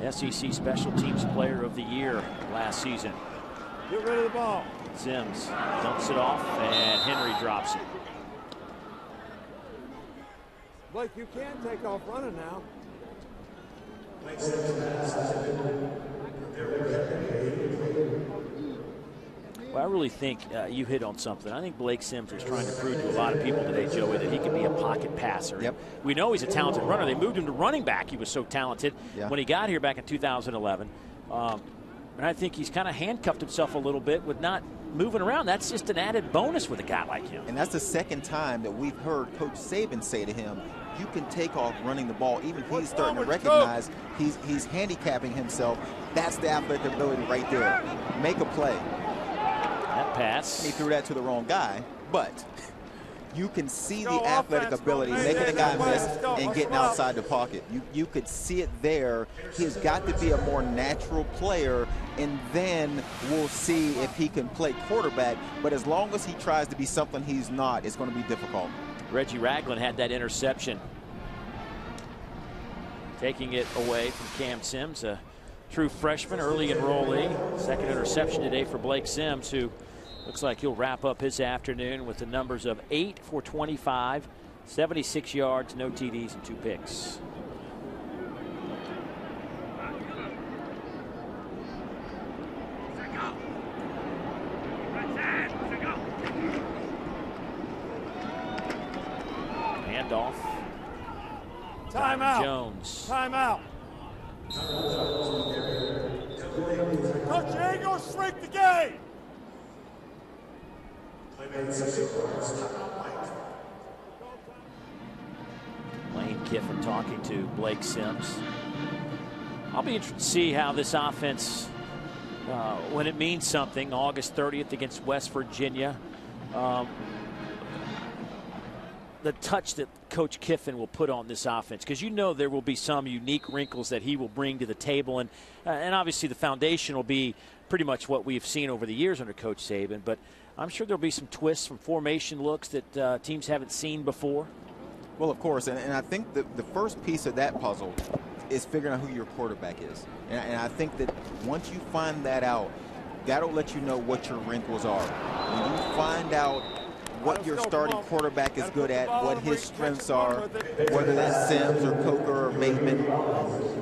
SEC Special Teams Player of the Year last season. Get rid of the ball. Sims dumps it off, and Henry drops it. Blake, you can take off running now. Well, I really think you hit on something. I think Blake Sims was trying to prove to a lot of people today, Joey, that he can be a pocket passer. Yep. We know he's a talented runner. They moved him to running back. He was so talented when he got here back in 2011. And I think he's kind of handcuffed himself a little bit with not moving around. That's just an added bonus with a guy like him. And that's the second time that we've heard Coach Saban say to him, you can take off running the ball. Even he's starting to recognize he's handicapping himself. That's the athletic ability right there. Make a play. That pass. He threw that to the wrong guy, but you can see the athletic ability, making a guy miss and getting outside the pocket. You could see it there. He's got to be a more natural player, and then we'll see if he can play quarterback. But as long as he tries to be something he's not, it's going to be difficult. Reggie Ragland had that interception, taking it away from Cam Sims. true freshman, early enrollee. Second interception today for Blake Sims, who looks like he'll wrap up his afternoon with the numbers of 8 for 25, 76 yards, no TDs, and 2 picks. Handoff. Timeout. Jones. Timeout. Coach, you ain't gonna shrink the game. Lane Kiffin talking to Blake Sims. I'll be interested to see how this offense, when it means something, August 30th against West Virginia. The touch that Coach Kiffin will put on this offense, because you know there will be some unique wrinkles that he will bring to the table, and obviously the foundation will be pretty much what we've seen over the years under Coach Saban, but I'm sure there'll be some twists, some formation looks that teams haven't seen before. Well, of course, and I think the first piece of that puzzle is figuring out who your quarterback is, and I think that once you find that out, that'll let you know what your wrinkles are. When you find out what your starting quarterback is good at, what his strengths are, whether that's Sims or Coker or Bateman.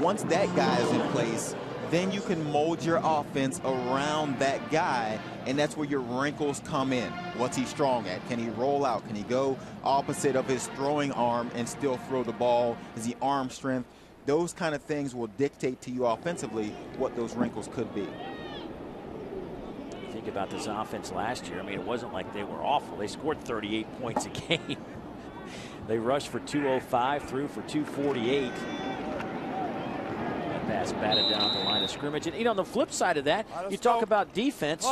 Once that guy is in place, then you can mold your offense around that guy, and that's where your wrinkles come in. What's he strong at? Can he roll out? Can he go opposite of his throwing arm and still throw the ball? Is he arm strength? Those kind of things will dictate to you offensively what those wrinkles could be. Think about this offense last year. I mean, it wasn't like they were awful. They scored 38 points a game. They rushed for 205, threw for 248. That pass batted down the line of scrimmage. And, on the flip side of that, you talk about defense.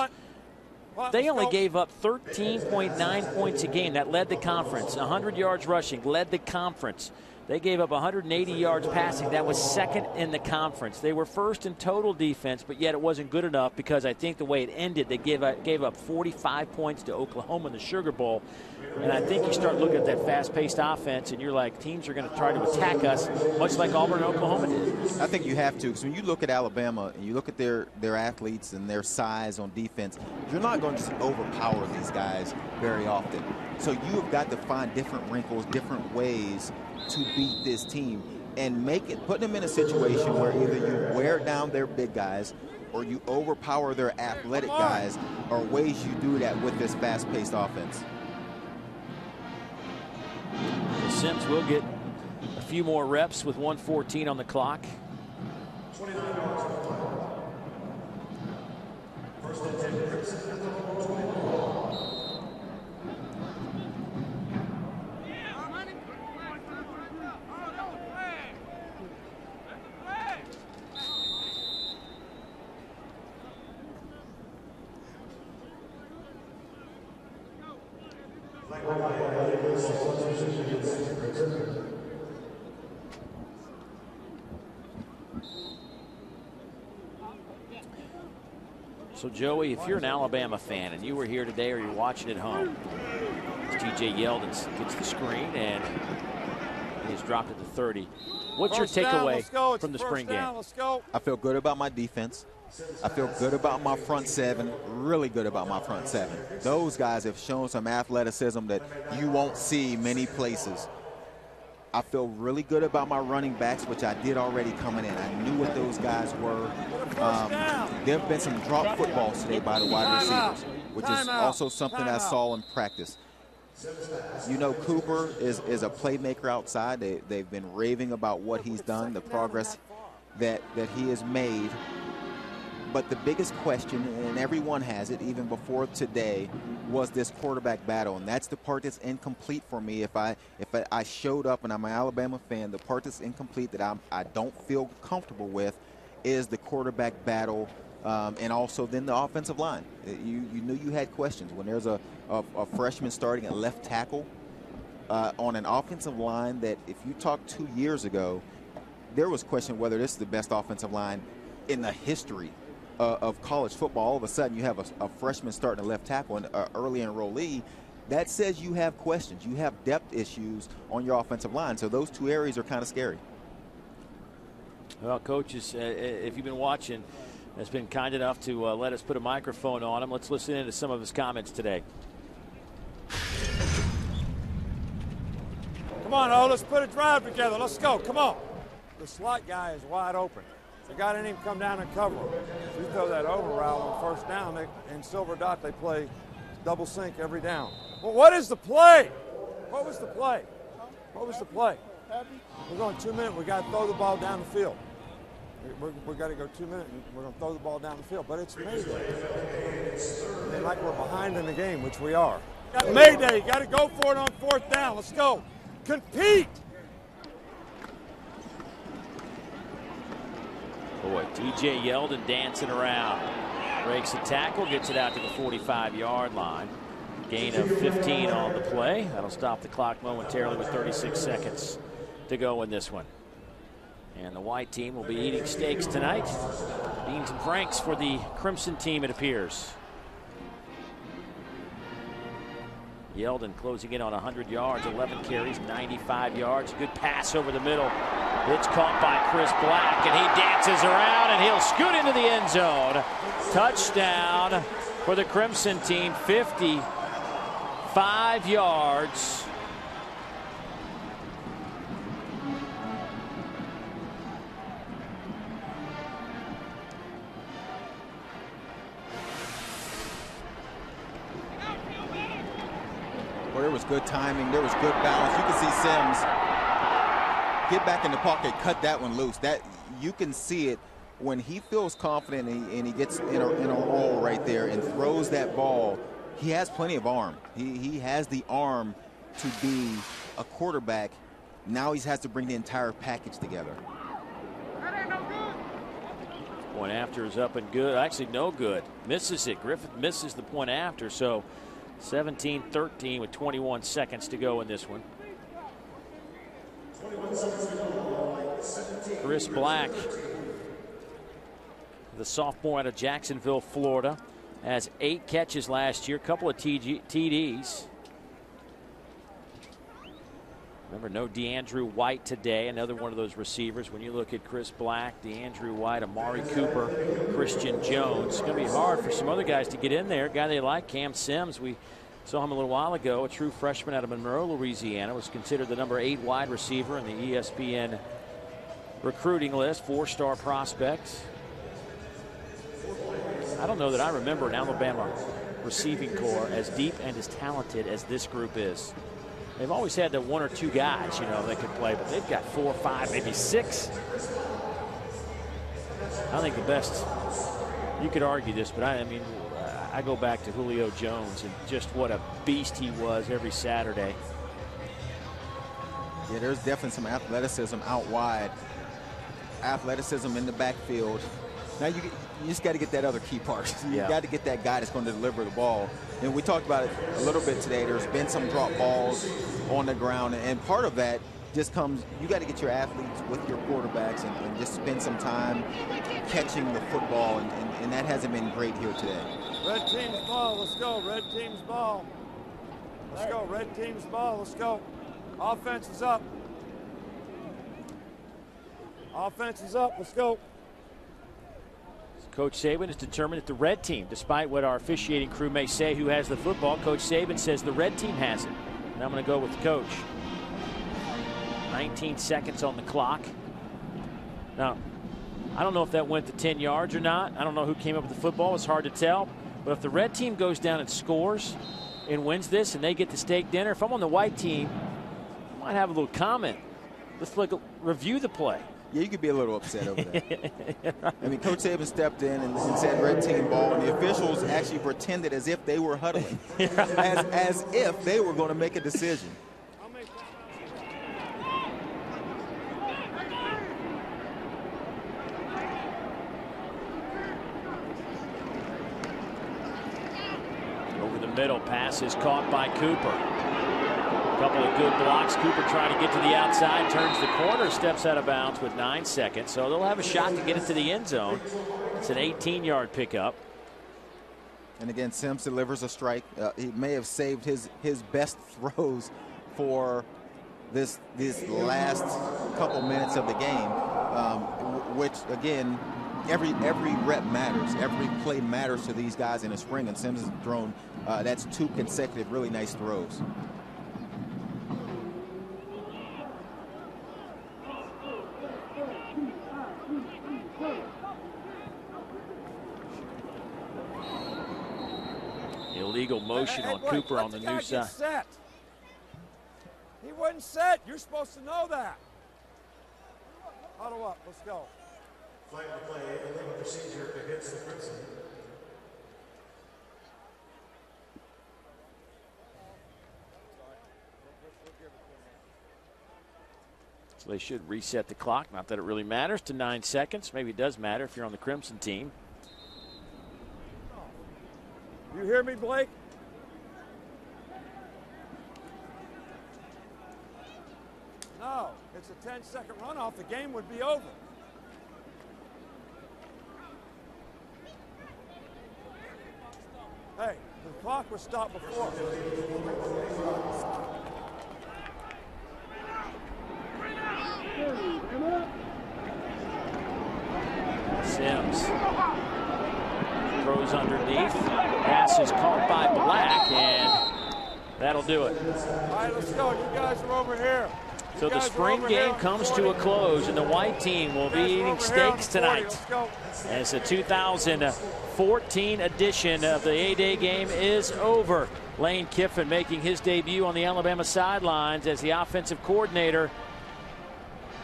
They only gave up 13.9 points a game. That led the conference. 100 yards rushing, led the conference. They gave up 180 yards passing. That was second in the conference. They were first in total defense, but yet it wasn't good enough because I think the way it ended, they gave up 45 points to Oklahoma in the Sugar Bowl. And I think you start looking at that fast-paced offense, and you're like, teams are going to try to attack us, much like Auburn and Oklahoma did. I think you have to, because when you look at Alabama and you look at their athletes and their size on defense, you're not going to just overpower these guys very often. So you have got to find different wrinkles, different ways to beat this team and put them in a situation where either you wear down their big guys or you overpower their athletic guys, or ways you do that with this fast-paced offense. Sims will get a few more reps with 1:14 on the clock. First and 10 trips. So, Joey, if you're an Alabama fan and you were here today or you're watching at home, T.J. Yeldon gets the screen and he's dropped it to 30. What's your takeaway from the spring game? I feel good about my defense. I feel good about my front seven, really good about my front seven. Those guys have shown some athleticism that you won't see many places. I feel really good about my running backs, which I did already coming in. I knew what those guys were. There have been some drop footballs today by the wide receivers, which is also something I saw in practice. You know, Cooper is a playmaker outside. They've been raving about what he's done, the progress that he has made. But the biggest question, and everyone has it, even before today, was this quarterback battle. And that's the part that's incomplete for me. If I showed up and I'm an Alabama fan, the part that's incomplete that I don't feel comfortable with is the quarterback battle, and also then the offensive line. You knew you had questions. When there's a freshman starting at left tackle on an offensive line that if you talked 2 years ago, there was question whether this is the best offensive line in the history of college football. All of a sudden you have a freshman starting at left tackle and an early enrollee. That says you have questions. You have depth issues on your offensive line. So those two areas are kind of scary. Well, Coach, if you've been watching, has been kind enough to let us put a microphone on him. Let's listen into some of his comments today. Come on, O, let's put a drive together. Let's go. Come on. The slot guy is wide open. The guy didn't even come down and cover him. If you throw that over route on first down, in Silver Dot, they play double sync every down. Well, what is the play? What was the play? What was the play? We're going 2 minutes. We got to throw the ball down the field. We got to go 2 minutes, and we're going to throw the ball down the field. But it's Mayday. And like we're behind in the game, which we are. Got Mayday. You got to go for it on fourth down. Let's go. Compete. Boy, TJ Yeldon dancing around. Breaks a tackle, gets it out to the 45-yard line. Gain of 15 on the play. That'll stop the clock momentarily with 36 seconds to go in this one. And the white team will be eating steaks tonight. Beans and Franks for the Crimson team, it appears. Yeldon closing in on 100 yards, 11 carries, 95 yards. Good pass over the middle. It's caught by Chris Black, and he dances around, and he'll scoot into the end zone. Touchdown for the Crimson team, 55 yards. Well, there was good timing. There was good balance. You can see Sims get back in the pocket, cut that one loose. That you can see it when he feels confident and he gets in a roll right there and throws that ball. He has plenty of arm. He has the arm to be a quarterback. Now he has to bring the entire package together. Point after is up and good. Actually, no good. Misses it. Griffith misses the point after. So 17-13 with 21 seconds to go in this one. Chris Black, the sophomore out of Jacksonville, Florida, has 8 catches last year, a couple of TDs. Remember, no DeAndrew White today, another one of those receivers. When you look at Chris Black, DeAndrew White, Amari Cooper, Christian Jones, it's going to be hard for some other guys to get in there. A guy they like, Cam Sims, we saw him a little while ago, a true freshman out of Monroe, Louisiana, was considered the number 8 wide receiver in the ESPN recruiting list, 4-star prospects. I don't know that I remember an Alabama receiving corps as deep and as talented as this group is. They've always had the 1 or 2 guys, you know, that could play, but they've got 4, 5, maybe 6. I think the best, you could argue this, but I mean, I go back to Julio Jones and just what a beast he was every Saturday. Yeah, there's definitely some athleticism out wide. Athleticism in the backfield. Now you just got to get that other key part. You got to get that guy that's going to deliver the ball. And we talked about it a little bit today. There's been some drop balls on the ground, and part of that just comes, you got to get your athletes with your quarterbacks and just spend some time catching the football, and that hasn't been great here today. Red team's ball, let's go. Red team's ball. Let's go, red team's ball, let's go. Offense is up. Offense is up, let's go. Coach Saban is determined that the red team, despite what our officiating crew may say who has the football, Coach Saban says the red team has it. And I'm going to go with the coach. 19 seconds on the clock. Now, I don't know if that went to 10 yards or not. I don't know who came up with the football. It's hard to tell. But if the red team goes down and scores and wins this and they get the steak dinner, if I'm on the white team, I might have a little comment. Let's review the play. Yeah, you could be a little upset over that. I mean, Coach Saban stepped in and said red team ball, and the officials actually pretended as if they were huddling, as if they were going to make a decision. Over the middle, pass is caught by Cooper. Couple of good blocks. Cooper trying to get to the outside, turns the corner, steps out of bounds with 9 seconds. So they'll have a shot to get it to the end zone. It's an 18-yard pickup. And again, Sims delivers a strike. He may have saved his best throws for this last couple minutes of the game, which again, every rep matters, every play matters to these guys in the spring. And Sims has thrown that's 2 consecutive really nice throws. Illegal motion on Cooper on the new side. Set. He wasn't set. You're supposed to know that. Huddle up. Let's go. Flag to play, illegal procedure against the Crimson. So they should reset the clock. Not that it really matters, to 9 seconds. Maybe it does matter if you're on the Crimson team. You hear me, Blake? No, it's a 10-second runoff. The game would be over. Hey, the clock was stopped before. Sims throws underneath. Pass is caught by Black, and that'll do it. All right, let's go. You guys are over here. So the spring game comes to a close, and the white team will be eating steaks tonight. As the 2014 edition of the A-Day game is over. Lane Kiffin making his debut on the Alabama sidelines as the offensive coordinator.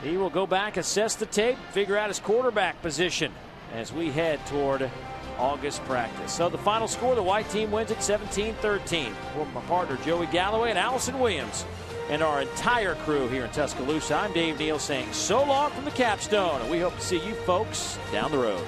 He will go back, assess the tape, figure out his quarterback position as we head toward August practice. So the final score, the white team wins at 17-13. For my partner Joey Galloway and Allison Williams and our entire crew here in Tuscaloosa, I'm Dave Neal saying so long from the capstone, and we hope to see you folks down the road.